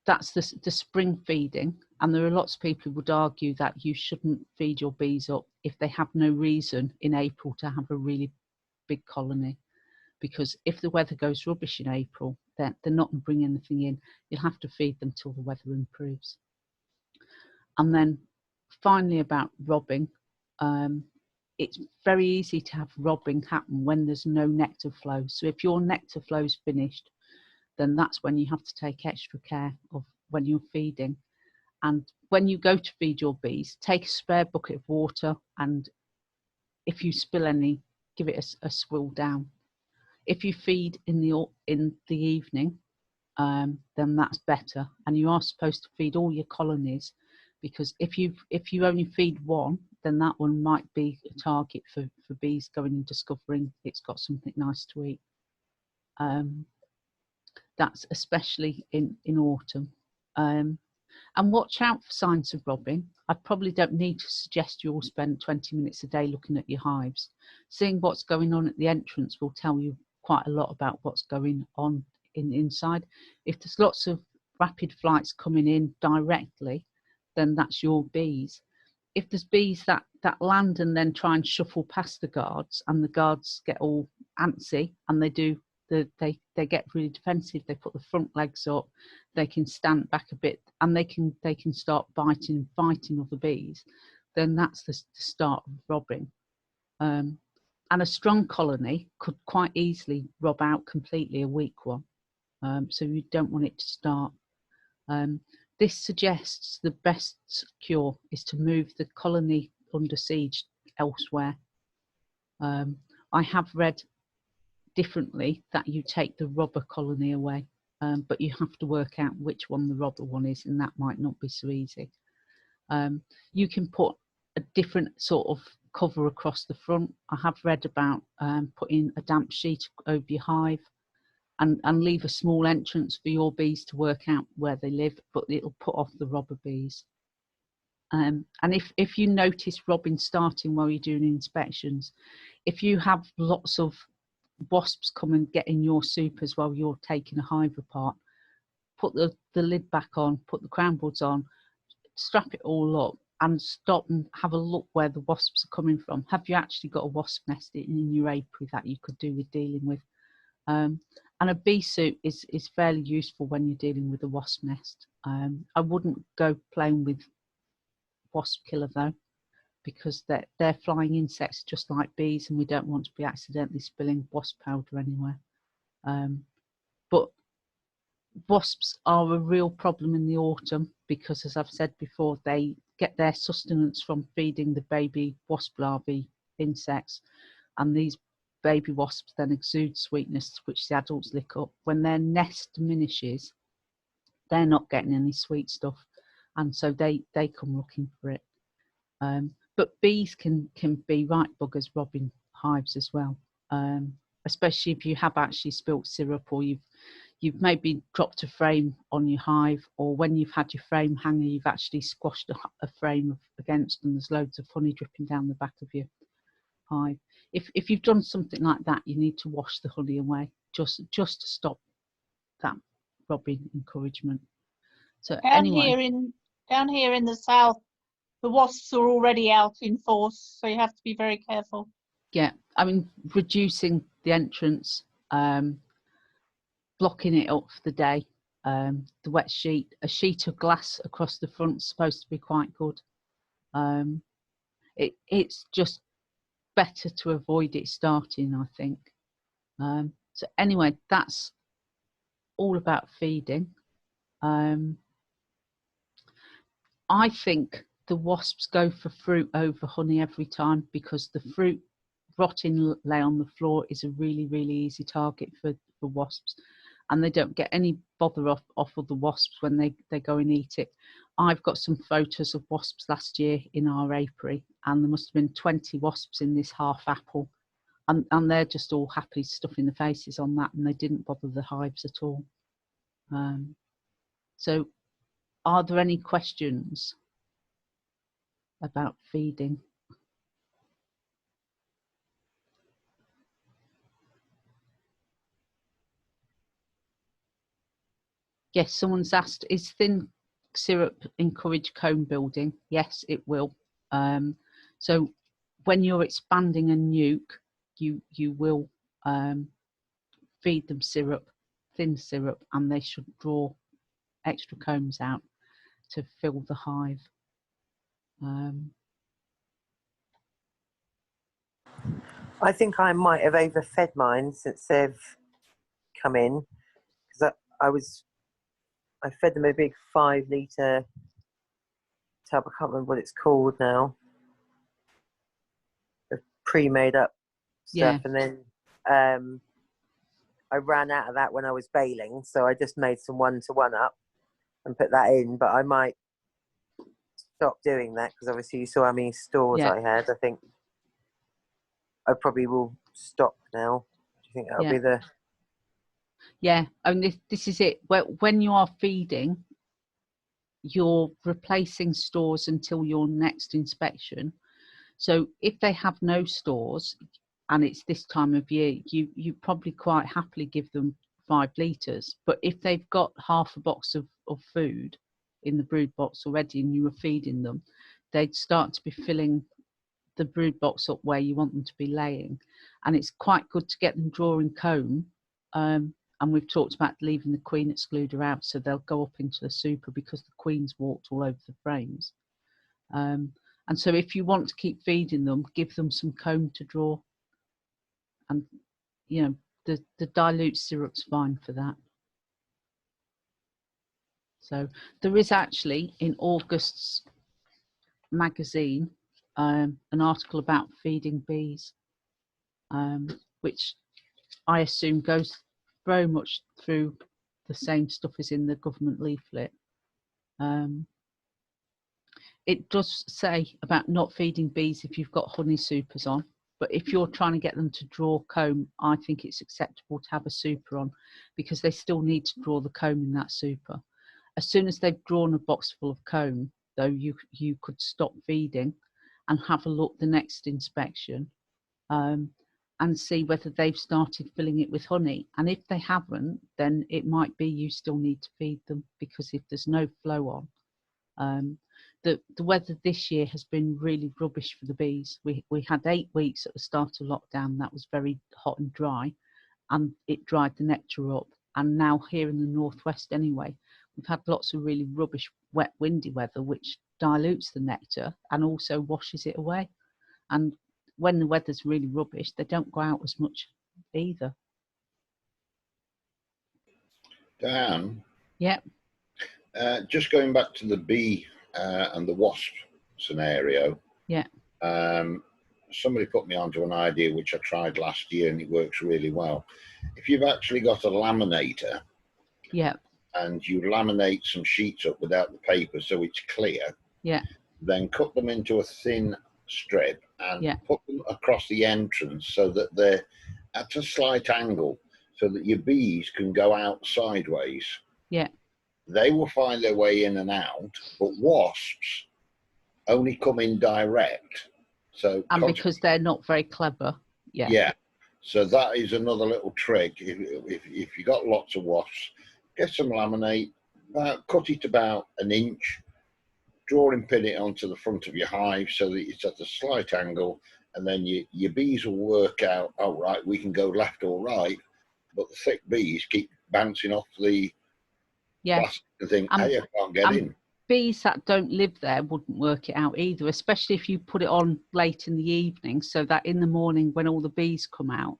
that's the spring feeding. And there are lots of people who would argue that you shouldn't feed your bees up if they have no reason in April to have a really big colony. Because if the weather goes rubbish in April, they're not going to bring anything in. You'll have to feed them till the weather improves. And then finally, about robbing, it's very easy to have robbing happen when there's no nectar flow. So if your nectar flow's finished, then that's when you have to take extra care of when you're feeding. And when you go to feed your bees, take a spare bucket of water, and if you spill any, give it a swill down. If you feed in the evening, then that's better. And you are supposed to feed all your colonies, because if you only feed one, then that one might be a target for bees going and discovering it's got something nice to eat. That's especially in autumn. And watch out for signs of robbing. I probably don't need to suggest you all spend 20 minutes a day looking at your hives. Seeing what's going on at the entrance will tell you quite a lot about what's going on inside. If there's lots of rapid flights coming in directly, then that's your bees. If there's bees that land and then try and shuffle past the guards, and the guards get all antsy, and they get really defensive, they put the front legs up, they can stand back a bit, and they can start biting and fighting other bees, then that's the start of robbing. And a strong colony could quite easily rob out completely a weak one. So you don't want it to start. This suggests the best cure is to move the colony under siege elsewhere. I have read differently that you take the robber colony away, but you have to work out which one the robber one is, and that might not be so easy. You can put a different sort of cover across the front. I have read about putting a damp sheet over your hive, and leave a small entrance for your bees to work out where they live, but it'll put off the robber bees. And if you notice robbing starting while you're doing inspections, if you have lots of wasps come and get in your supers while you're taking a hive apart, put the lid back on, put the crown boards on, strap it all up, and stop and have a look where the wasps are coming from. Have you actually got a wasp nest in your apiary that you could do with dealing with? And a bee suit is fairly useful when you're dealing with a wasp nest. I wouldn't go playing with wasp killer though, because they're flying insects just like bees, and we don't want to be accidentally spilling wasp powder anywhere. But wasps are a real problem in the autumn, because, as I've said before, they get their sustenance from feeding the baby wasp larvae insects, and these baby wasps then exude sweetness which the adults lick up. When their nest diminishes, they're not getting any sweet stuff, and so they come looking for it. But bees can be right buggers robbing hives as well, especially if you have actually spilt syrup, or you've maybe dropped a frame on your hive, or when you've had your frame hanger, you've actually squashed a frame against, and there's loads of honey dripping down the back of your hive. If you've done something like that, you need to wash the honey away, just to stop that robbing encouragement. So down here in the south, the wasps are already out in force, so you have to be very careful. Yeah, I mean, reducing the entrance, blocking it up for the day, the wet sheet, a sheet of glass across the front is supposed to be quite good. It's just better to avoid it starting, I think. So anyway, that's all about feeding. I think the wasps go for fruit over honey every time, because the fruit rotting lay on the floor is a really, really easy target for wasps, and they don't get any bother off of the wasps when they go and eat it. I've got some photos of wasps last year in our apiary, and there must have been 20 wasps in this half apple, and they're just all happy stuffing the faces on that, and they didn't bother the hives at all. So are there any questions about feeding? Yes, someone's asked, is thin syrup encourage comb building? Yes, it will. So when you're expanding a nuke, you will feed them syrup, thin syrup, and they should draw extra combs out to fill the hive. I think I might have overfed mine since they've come in, because I fed them a big 5-litre tub. I can't remember what it's called now. The pre-made up stuff, and then I ran out of that when I was baling, so I just made some 1-to-1 up and put that in. But I might stop doing that because obviously you saw how many stores I had. I think I probably will stop now. Do you think that'll be the... Yeah, and this is it. When you are feeding, you're replacing stores until your next inspection. So if they have no stores and it's this time of year, you probably quite happily give them 5 litres. But if they've got half a box of food in the brood box already and you were feeding them, they'd start to be filling the brood box up where you want them to be laying. And it's quite good to get them drawing comb. And we've talked about leaving the queen excluder out, so they'll go up into the super because the queen's walked all over the frames. And so if you want to keep feeding them, give them some comb to draw. And, you know, the dilute syrup's fine for that. So there is actually in August's magazine an article about feeding bees, which I assume goes very much through the same stuff as in the government leaflet. It does say about not feeding bees if you've got honey supers on, but if you're trying to get them to draw comb, I think it's acceptable to have a super on because they still need to draw the comb in that super. As soon as they've drawn a box full of comb, though, you could stop feeding and have a look the next inspection and see whether they've started filling it with honey. And if they haven't, then it might be you still need to feed them, because if there's no flow on. The weather this year has been really rubbish for the bees. We had 8 weeks at the start of lockdown that was very hot and dry, and it dried the nectar up. And now here in the northwest anyway, we've had lots of really rubbish, wet, windy weather, which dilutes the nectar and also washes it away. And when the weather's really rubbish, they don't go out as much either. Dan? Yeah. Just going back to the bee and the wasp scenario. Yeah. Somebody put me onto an idea which I tried last year and it works really well. If you've actually got a laminator, yeah, and you laminate some sheets up without the paper so it's clear, yeah, then cut them into a thin strip and put them across the entrance so that they're at a slight angle so that your bees can go out sideways. Yeah. They will find their way in and out, but wasps only come in direct. So because they're not very clever. Yeah. Yeah. So that is another little trick. If you got lots of wasps, get some laminate, cut it about 1 inch, draw and pin it onto the front of your hive so that it's at a slight angle, and then your bees will work out, oh, right, we can go left or right, but the thick bees keep bouncing off the plastic and think, hey, I can't get in. Bees that don't live there wouldn't work it out either, especially if you put it on late in the evening, so that in the morning when all the bees come out,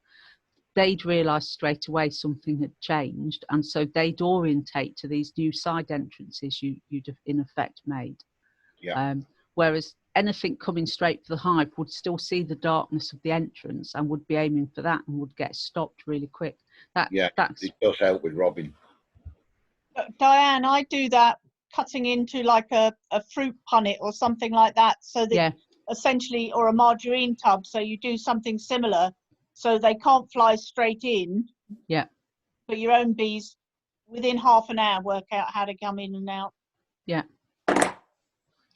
they'd realise straight away something had changed, and so they'd orientate to these new side entrances you'd have in effect made. Yeah. Whereas anything coming straight for the hive would still see the darkness of the entrance and would be aiming for that and would get stopped really quick. It does help with robbing. Diane, I do that cutting into like a fruit punnet or something like that, so that essentially, or a margarine tub, so you do something similar, so they can't fly straight in. Yeah. But your own bees, within half an hour, work out how to come in and out. Yeah.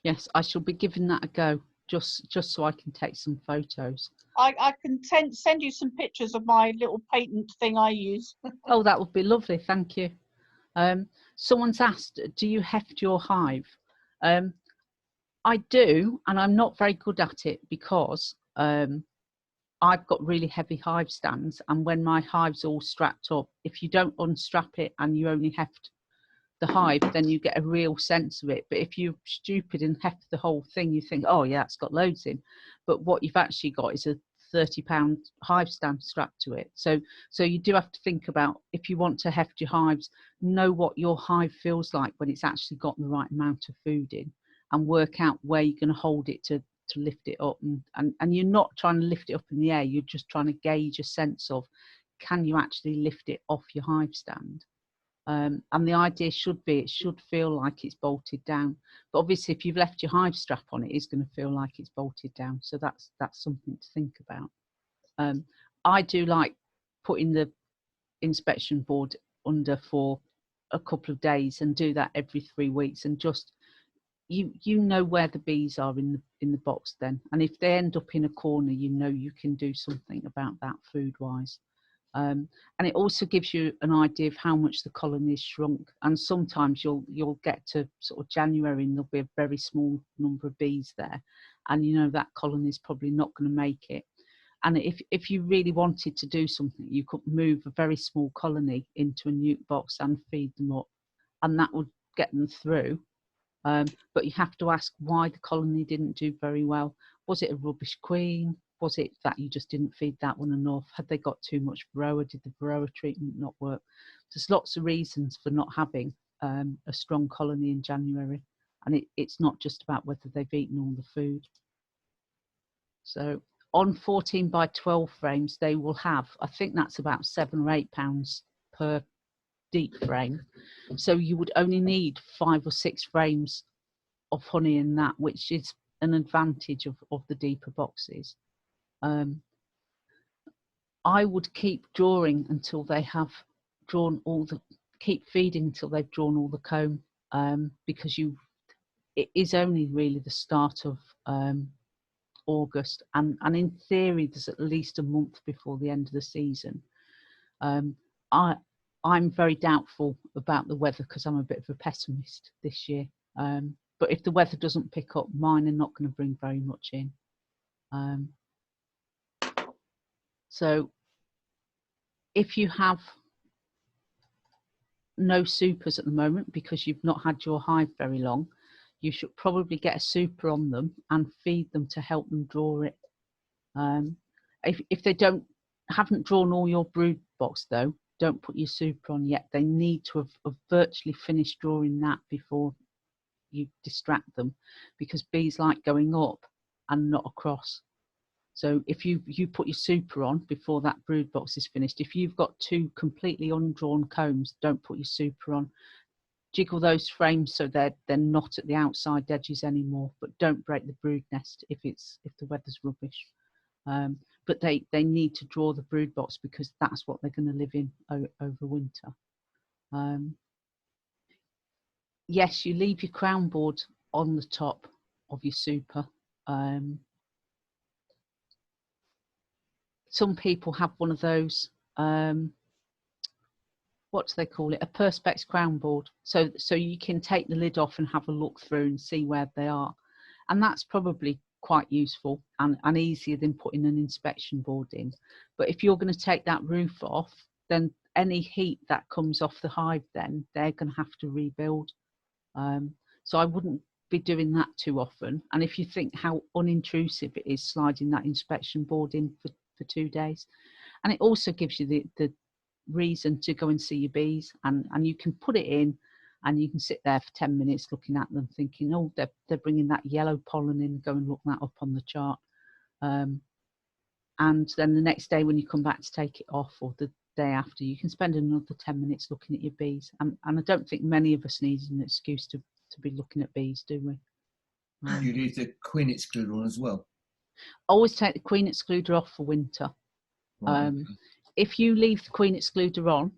Yes, I shall be giving that a go, just so I can take some photos. I can send you some pictures of my little patent thing I use. Oh, that would be lovely, thank you. Someone's asked, do you heft your hive? I do, and I'm not very good at it because I've got really heavy hive stands, and when my hive's all strapped up, if you don't unstrap it and you only heft the hive, then you get a real sense of it. But if you're stupid and heft the whole thing, you think, oh yeah, it's got loads in. But what you've actually got is a 30-pound hive stand strapped to it. So you do have to think about, if you want to heft your hives, know what your hive feels like when it's actually got the right amount of food in, and work out where you're going to hold it to lift it up. And you're not trying to lift it up in the air, you're just trying to gauge a sense of, can you actually lift it off your hive stand? And the idea should be, it should feel like it's bolted down. But obviously, if you've left your hive strap on, it is going to feel like it's bolted down. So that's something to think about. I do like putting the inspection board under for a couple of days, and do that every 3 weeks, and just you know where the bees are in the box then. And if they end up in a corner, you know you can do something about that food wise. And it also gives you an idea of how much the colony has shrunk. And sometimes you'll get to sort of January and there'll be a very small number of bees there, and you know that colony is probably not going to make it. And if you really wanted to do something, you could move a very small colony into a nuke box and feed them up, and that would get them through. But you have to ask why the colony didn't do very well. Was it a rubbish queen? Was it that you just didn't feed that one enough? Had they got too much varroa? Did the varroa treatment not work? There's lots of reasons for not having a strong colony in January. And it's not just about whether they've eaten all the food. So on 14 by 12 frames, they will have, I think that's about 7 or 8 pounds per deep frame. So you would only need 5 or 6 frames of honey in that, which is an advantage of the deeper boxes. I would keep drawing until they have drawn keep feeding until they've drawn all the comb, because it is only really the start of August, and in theory there's at least a month before the end of the season. I'm very doubtful about the weather because I'm a bit of a pessimist this year. But if the weather doesn't pick up, mine are not going to bring very much in. So if you have no supers at the moment because you've not had your hive very long, you should probably get a super on them and feed them to help them draw it. If they haven't drawn all your brood box though, don't put your super on yet. They need to have virtually finished drawing that before you distract them, because bees like going up and not across. So if you put your super on before that brood box is finished, if you've got 2 completely undrawn combs, don't put your super on. Jiggle those frames so they're not at the outside edges anymore, but don't break the brood nest if the weather's rubbish. But they need to draw the brood box because that's what they're going to live in over winter. Yes, you leave your crown board on the top of your super. Some people have one of those, what do they call it? A perspex crown board. So you can take the lid off and have a look through and see where they are. And that's probably quite useful and easier than putting an inspection board in. But if you're going to take that roof off, then any heat that comes off the hive, then they're going to have to rebuild. So I wouldn't be doing that too often. And if you think how unintrusive it is sliding that inspection board in for 2 days, and it also gives you the reason to go and see your bees, and you can put it in and you can sit there for 10 minutes looking at them thinking, oh, they're bringing that yellow pollen in, go and look that up on the chart. And then the next day when you come back to take it off, or the day after, you can spend another 10 minutes looking at your bees. And I don't think many of us need an excuse to be looking at bees, do we? You leave the queen excluder on as well? Always take the queen excluder off for winter. Right, okay. If you leave the queen excluder on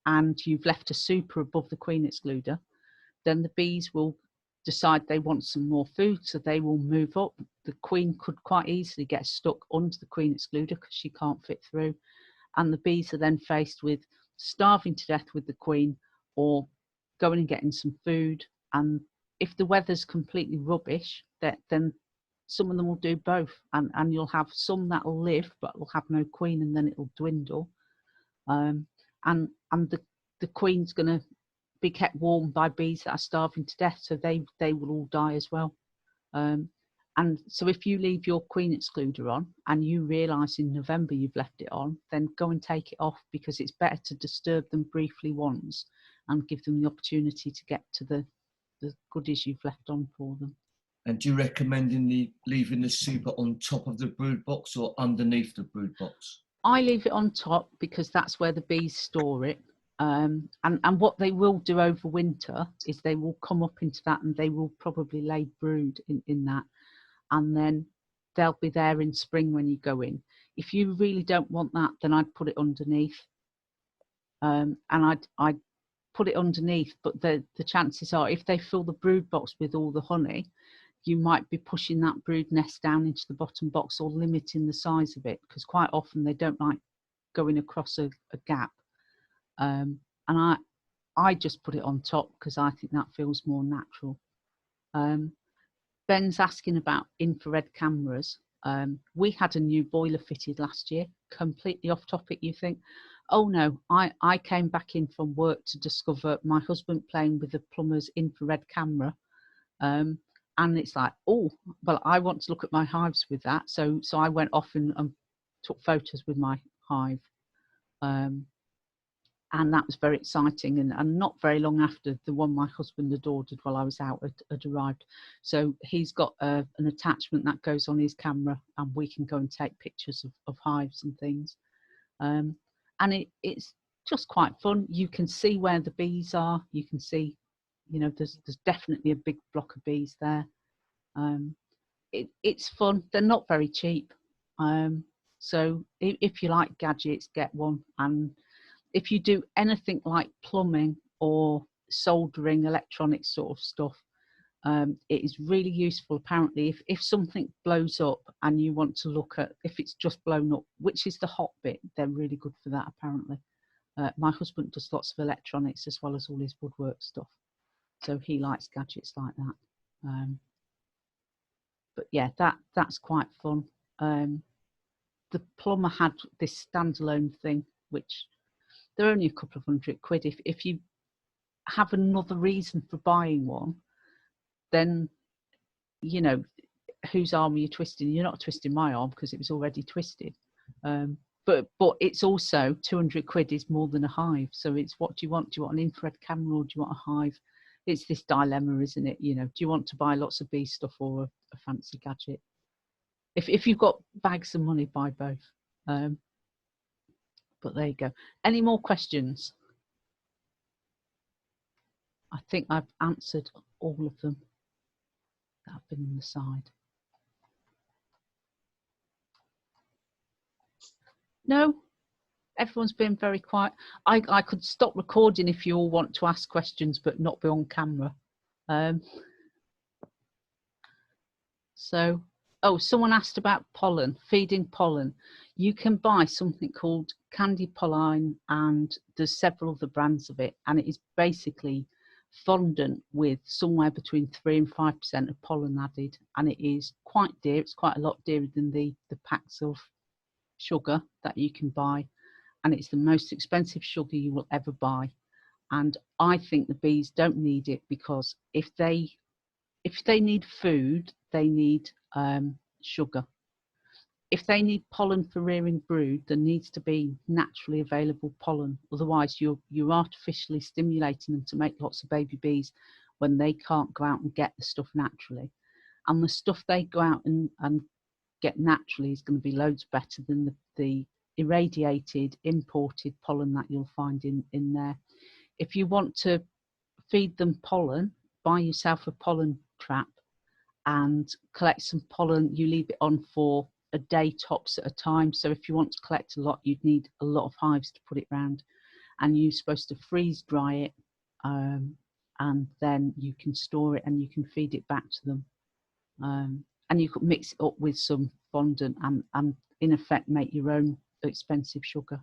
and you've left a super above the queen excluder, then the bees will decide they want some more food, so they will move up. The queen could quite easily get stuck under the queen excluder because she can't fit through, and the bees are then faced with starving to death with the queen or going and getting some food. And if the weather's completely rubbish, then some of them will do both, and you'll have some that will live but will have no queen, and then it'll dwindle. And the queen's going to be kept warm by bees that are starving to death, so they will all die as well. And so if you leave your queen excluder on and you realise in November you've left it on, then go and take it off, because it's better to disturb them briefly once and give them the opportunity to get to the goodies you've left on for them. And do you recommend leaving the super on top of the brood box or underneath the brood box? I leave it on top because that's where the bees store it. And what they will do over winter is they will come up into that, and they will probably lay brood in that. And then they'll be there in spring when you go in. If you really don't want that, then I'd put it underneath. And I'd put it underneath, but the chances are, if they fill the brood box with all the honey, you might be pushing that brood nest down into the bottom box or limiting the size of it, because quite often they don't like going across a gap. And I just put it on top because I think that feels more natural. Ben's asking about infrared cameras. We had a new boiler fitted last year. Completely off topic, you think? Oh no, I came back in from work to discover my husband playing with the plumber's infrared camera. And it's like, oh, well, I want to look at my hives with that. So I went off and took photos with my hive. And that was very exciting. And not very long after, the one my husband had ordered while I was out had arrived. So he's got an attachment that goes on his camera, and we can go and take pictures of hives and things. And it's just quite fun. You can see where the bees are. You can see, there's definitely a big block of bees there. It's fun. They're not very cheap. So if you like gadgets, get one. And if you do anything like plumbing or soldering, electronic sort of stuff, it is really useful. Apparently, if something blows up and you want to look at if it's just blown up, which is the hot bit, they're really good for that, apparently. My husband does lots of electronics as well as all his woodwork stuff, so he likes gadgets like that. But yeah, that's quite fun. The plumber had this standalone thing, which they're only a couple of £100. If you have another reason for buying one, then whose arm are you twisting? You're not twisting my arm because it was already twisted. But it's also £200 is more than a hive. So it's, what do you want? Do you want an infrared camera or do you want a hive? It's this dilemma, isn't it? Do you want to buy lots of bee stuff or a fancy gadget? If you've got bags of money, buy both. But there you go. Any more questions? I think I've answered all of them that have been on the side. No? Everyone's been very quiet. I could stop recording if you all want to ask questions but not be on camera. Someone asked about pollen, feeding pollen. You can buy something called Candy Pollen, and there's several other brands of it, and it is basically fondant with somewhere between 3 and 5% of pollen added, and it is quite dear. It's quite a lot dearer than the packs of sugar that you can buy, and it's the most expensive sugar you will ever buy. And I think the bees don't need it, because if they need food, they need sugar. If they need pollen for rearing brood, there needs to be naturally available pollen. Otherwise, you're artificially stimulating them to make lots of baby bees when they can't go out and get the stuff naturally. And the stuff they go out and get naturally is going to be loads better than the irradiated, imported pollen that you'll find in there. If you want to feed them pollen, buy yourself a pollen trap and collect some pollen. You leave it on for a day tops at a time. So if you want to collect a lot, you'd need a lot of hives to put it round, and you're supposed to freeze dry it, and then you can store it and you can feed it back to them. And you could mix it up with some fondant and in effect make your own expensive sugar.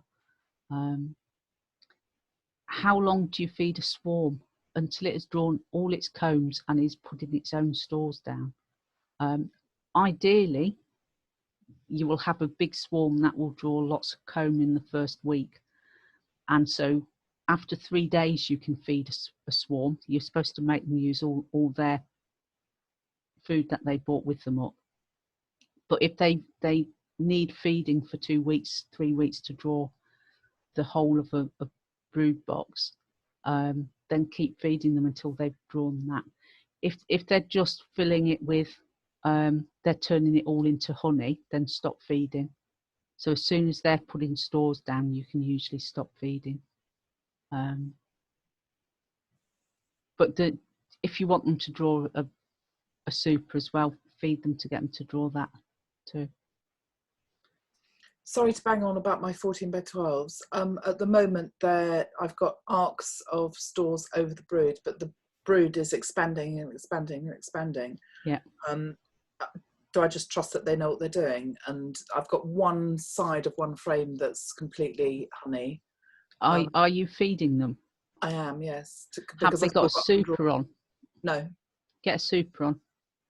How long do you feed a swarm? Until it has drawn all its combs and is putting its own stores down. Ideally, you will have a big swarm that will draw lots of comb in the first week. And so after 3 days, you can feed a swarm. You're supposed to make them use all their food that they brought with them up. But if they need feeding for 2 weeks, 3 weeks to draw the whole of a brood box, then keep feeding them until they've drawn that. If they're just filling it with, they're turning it all into honey, then stop feeding. So as soon as they're putting stores down, you can usually stop feeding. But if you want them to draw a super as well, feed them to get them to draw that too. Sorry to bang on about my 14 by 12s. At the moment, I've got arcs of stores over the brood, but the brood is expanding and expanding and expanding. Yeah. Do I just trust that they know what they're doing? And I've got one side of one frame that's completely honey. Are you feeding them? I am, yes. Have they got a super on? No. Get a super on.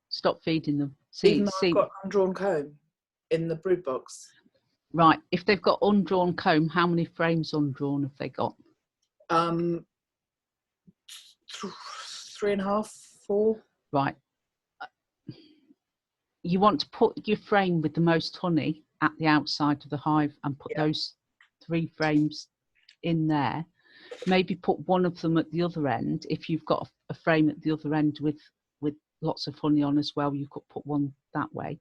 Stop feeding them. Even though I've got undrawn comb in the brood box. Right. If they've got undrawn comb, how many frames undrawn have they got? 3.5, 4. Right. You want to put your frame with the most honey at the outside of the hive and put those 3 frames in there. Maybe put one of them at the other end. If you've got a frame at the other end with lots of honey on as well, you could put one that way.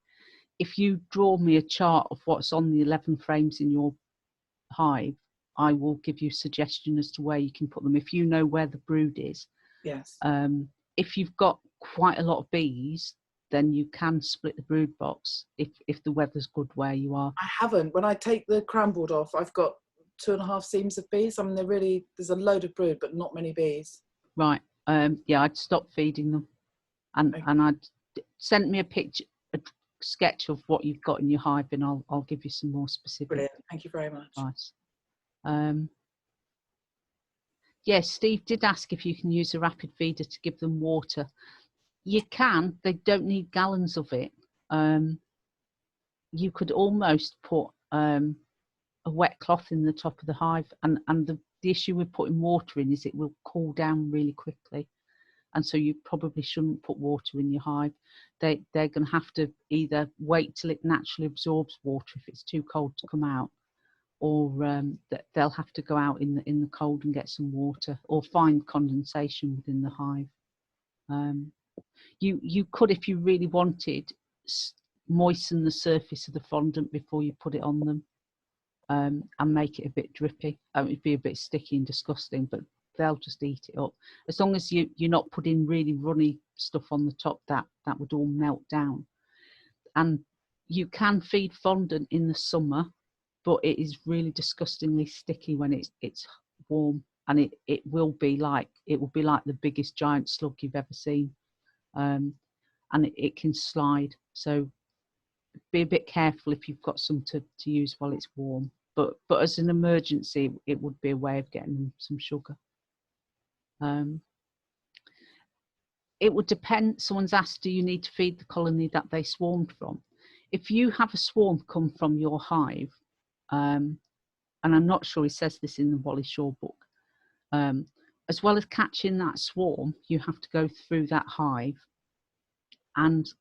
If you draw me a chart of what's on the 11 frames in your hive, I will give you a suggestion as to where you can put them if you know where the brood is. Yes. If you've got quite a lot of bees, then you can split the brood box if the weather's good where you are. I haven't. When I take the crown board off, I've got 2.5 seams of bees. I mean, there's a load of brood, but not many bees. Right. Yeah, I'd stop feeding them, and I'd send me a sketch of what you've got in your hive, and I'll give you some more specific. Brilliant. Thank you very much. Advice. Yes, Steve did ask if you can use a rapid feeder to give them water. You can. They don't need gallons of it. You could almost put a wet cloth in the top of the hive, and the issue with putting water in is it will cool down really quickly, and so you probably shouldn't put water in your hive. They're going to have to either wait till it naturally absorbs water if it's too cold to come out, or they'll have to go out in the cold and get some water, or find condensation within the hive. You could, if you really wanted, moisten the surface of the fondant before you put it on them, and make it a bit drippy. It'd be a bit sticky and disgusting, but they'll just eat it up. As long as you're not putting really runny stuff on the top, that would all melt down. And you can feed fondant in the summer, but it is really disgustingly sticky when it's warm, and it will be like the biggest giant slug you've ever seen, and it can slide. So be a bit careful if you've got some to use while it's warm. But as an emergency, it would be a way of getting them some sugar. It would depend. Someone's asked, do you need to feed the colony that they swarmed from? If you have a swarm come from your hive, and I'm not sure he says this in the Wally Shaw book, as well as catching that swarm, you have to go through that hive and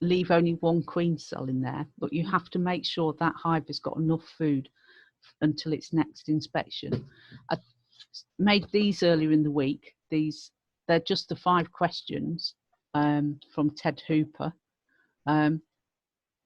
leave only one queen cell in there, but you have to make sure that hive has got enough food until its next inspection. I made these earlier in the week. They're just the 5 questions from Ted Hooper, and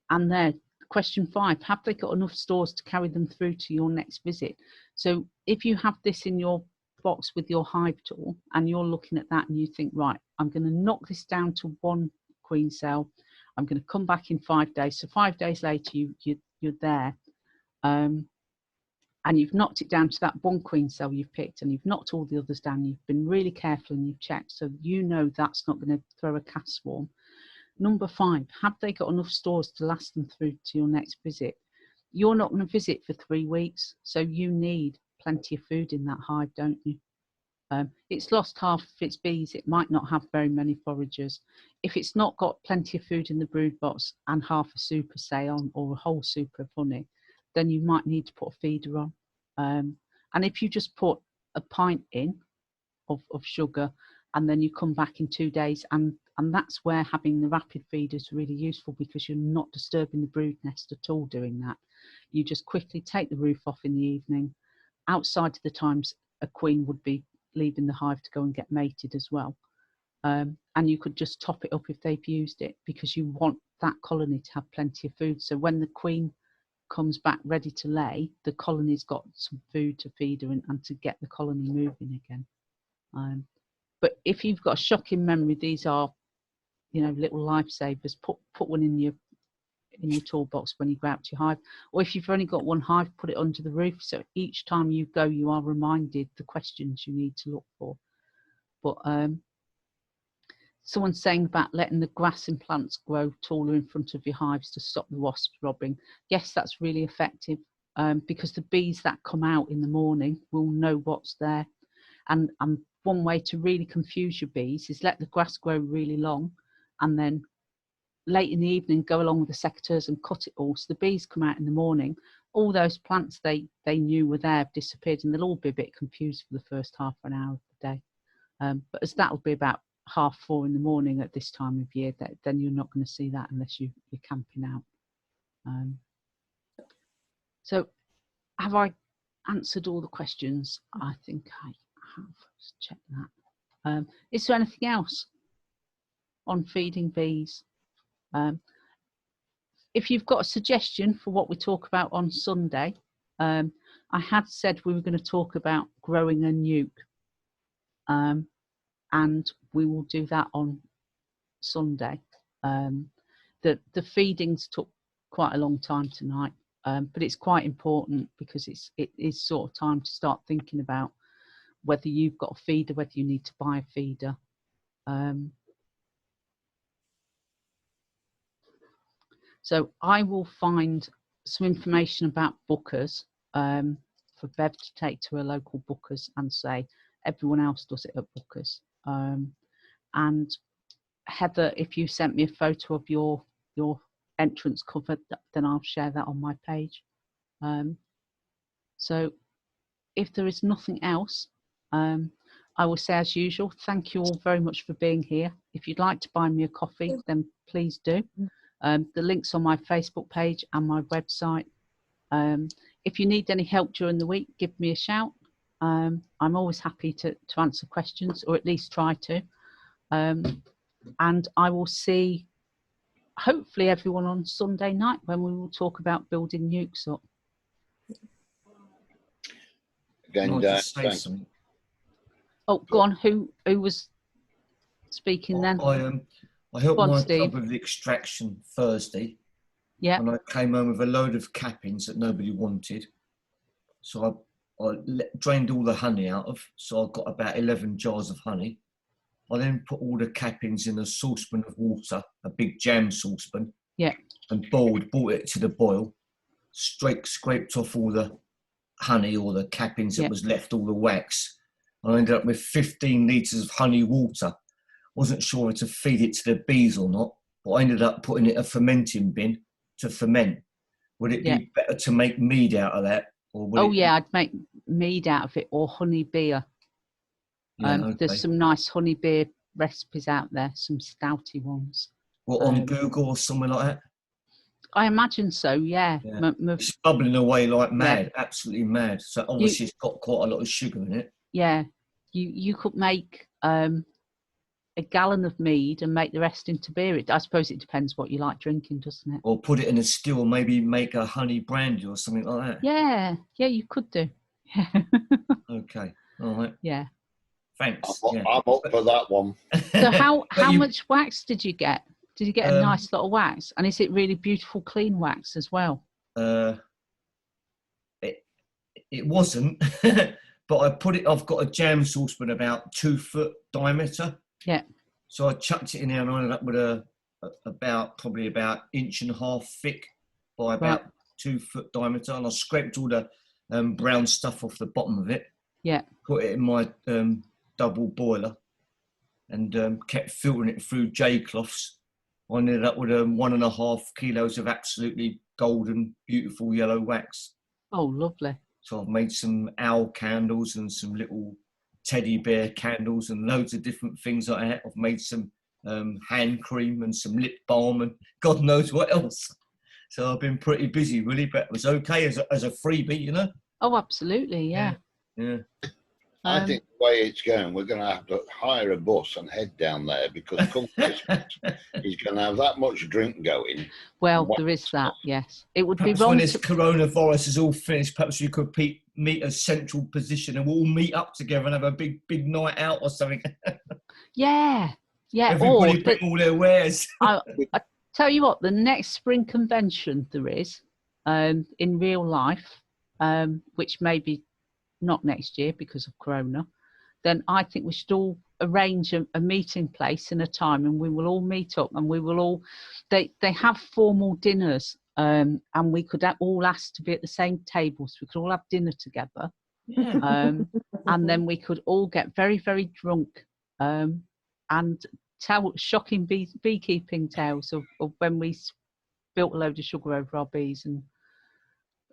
they're question 5: have they got enough stores to carry them through to your next visit? So if you have this in your box with your hive tool and you're looking at that and you think, right, I'm going to knock this down to 1 queen cell. I'm going to come back in 5 days. So 5 days later, you're there. And you've knocked it down to that one queen cell you've picked, and you've knocked all the others down. You've been really careful and you've checked, so you know that's not going to throw a cask swarm. Number 5, have they got enough stores to last them through to your next visit? You're not going to visit for 3 weeks, so you need plenty of food in that hive, don't you? It's lost half of its bees. It might not have very many foragers. If it's not got plenty of food in the brood box and half a super, say, on, or a whole super of honey, then you might need to put a feeder on. And if you just put a pint in of sugar, and then you come back in 2 days, and that's where having the rapid feeder is really useful, because you're not disturbing the brood nest at all doing that. You just quickly take the roof off in the evening, outside of the times a queen would be leaving the hive to go and get mated as well. And you could just top it up if they've used it, because you want that colony to have plenty of food. So when the queen comes back ready to lay, the colony's got some food to feed her and to get the colony moving again. But if you've got a shocking memory, these are, you know, little lifesavers. Put one in your toolbox when you go out to your hive, or if you've only got one hive, put it under the roof, so each time you go you are reminded the questions you need to look for. But someone's saying about letting the grass and plants grow taller in front of your hives to stop the wasps robbing. Yes, that's really effective, because the bees that come out in the morning will know what's there. And one way to really confuse your bees is let the grass grow really long, and then late in the evening go along with the secateurs and cut it all, so the bees come out in the morning. All those plants they knew were there have disappeared, and they'll all be a bit confused for the first half an hour of the day. But as that'll be about 4:30 in the morning at this time of year, then you're not going to see that unless you're camping out. So have I answered all the questions? I think I have. Let's check that. Is there anything else on feeding bees? If you've got a suggestion for what we talk about on Sunday, I had said we were going to talk about growing a nuke, and we will do that on Sunday. The feedings took quite a long time tonight, but it's quite important, because it is sort of time to start thinking about whether you've got a feeder, whether you need to buy a feeder. So I will find some information about bookers for Bev to take to her local bookers and say everyone else does it at bookers. And Heather, if you sent me a photo of your entrance cover, then I'll share that on my page. So if there is nothing else, I will say, as usual, thank you all very much for being here. If you'd like to buy me a coffee, then please do. The link's on my Facebook page and my website. If you need any help during the week, give me a shout. I'm always happy to answer questions, or at least try to. And I will see, hopefully, everyone on Sunday night, when we will talk about building nukes up. Again, oh, go on. Who was speaking then? I helped my club with the extraction Thursday. Yeah. And I came home with a load of cappings that nobody wanted. So I drained all the honey out of, so I got about 11 jars of honey. I then put all the cappings in a saucepan of water, a big jam saucepan. Yeah. And brought it to the boil, scraped off all the honey or the cappings that was left, all the wax. I ended up with 15 litres of honey water. Wasn't sure whether to feed it to the bees or not, but I ended up putting it in a fermenting bin to ferment. Would it be better to make mead out of that? Or would I'd make mead out of it, or honey beer. Okay. There's some nice honey beer recipes out there, some stouty ones. Well, on Google or somewhere like that? I imagine so, yeah. It's bubbling away like mad, absolutely mad. So obviously it's got quite a lot of sugar in it. Yeah, you could make a gallon of mead and make the rest into beer. I suppose it depends what you like drinking, doesn't it? Or put it in a still, maybe make a honey brandy or something like that. Yeah, you could do. Okay, all right. Yeah. Thanks. I'm up for that one. So how much wax did you get Did you get a nice lot of wax? And is it really beautiful, clean wax as well? It wasn't, but I've got a jam saucepan about 2 foot diameter. Yeah. So I chucked it in there and I ended up with probably about 1.5 inches thick by about 2 foot diameter. And I scraped all the brown stuff off the bottom of it. Yeah. Put it in my double boiler and kept filtering it through J cloths. I ended up with 1.5 kilos of absolutely golden, beautiful yellow wax. Oh, lovely. So I've made some owl candles and some little teddy bear candles and loads of different things like that. I've made some hand cream and some lip balm and God knows what else. So I've been pretty busy, really, but it was okay as a freebie, you know? Oh, absolutely, yeah. I think the way it's going, we're going to have to hire a bus and head down there because come Christmas, he's going to have that much drink going. Well, there is that, yes. It would Perhaps be wrong when this coronavirus is all finished, perhaps you could meet a central position and we'll all meet up together and have a big night out or something. Yeah. Everybody bring all their wares. I tell you what, the next spring convention there is in real life, which may be not next year because of Corona, then I think we should all arrange a meeting place and a time, and we will all meet up and we will all, they have formal dinners, and we could all ask to be at the same table, so we could all have dinner together. And then we could all get very, very drunk and tell shocking beekeeping tales of when we spilt a load of sugar over our bees and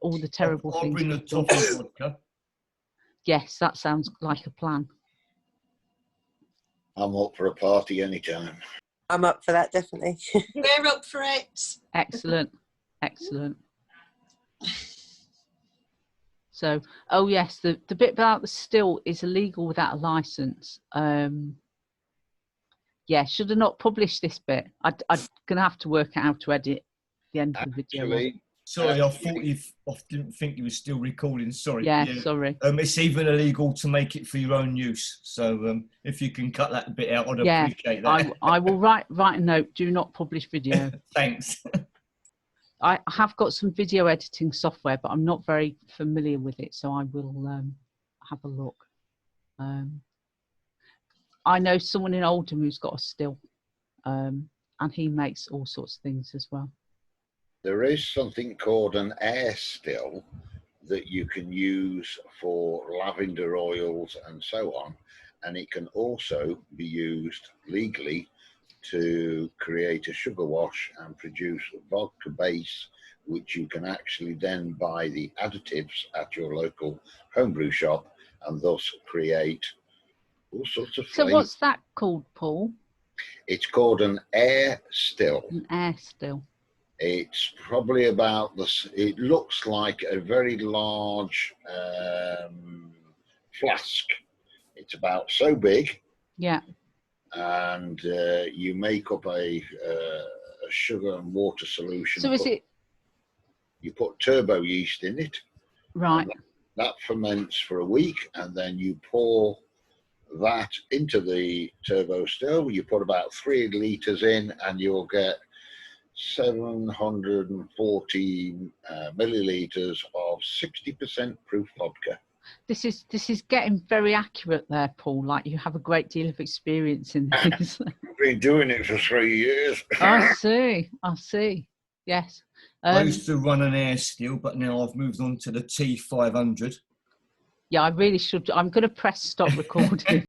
all the terrible things. I'll bring the toffee vodka. Yes, that sounds like a plan. I'm up for a party anytime. I'm up for that, definitely. We're up for it. Excellent. So, oh yes, the bit about the still is illegal without a license. Yeah, should have not published this bit. I'm going to have to work out how to edit the end of the video. Sorry, I didn't think you were still recording. Sorry. Yeah, sorry. It's even illegal to make it for your own use. So if you can cut that bit out, I'd appreciate that. I will write a note. Do not publish video. Thanks. I have got some video editing software, but I'm not very familiar with it, so I will have a look. I know someone in Oldham who's got a still, and he makes all sorts of things as well. There is something called an air still that you can use for lavender oils and so on, and it can also be used legally to create a sugar wash and produce a vodka base, which you can actually then buy the additives at your local homebrew shop and thus create all sorts of flavors. So what's that called, Paul? It's called an air still. An air still. It's probably about this. It looks like a very large flask. It's about so big. Yeah. And you make up a sugar and water solution. So is it? You put turbo yeast in it. Right. That ferments for a week, and then you pour that into the turbo still. You put about 3 litres in, and you'll get 740 millilitres of 60% proof vodka. This is getting very accurate there, Paul. Like you have a great deal of experience in this. I've been doing it for 3 years. I see. Yes. I used to run an air still, but now I've moved on to the T500. Yeah, I really should. I'm going to press stop recording.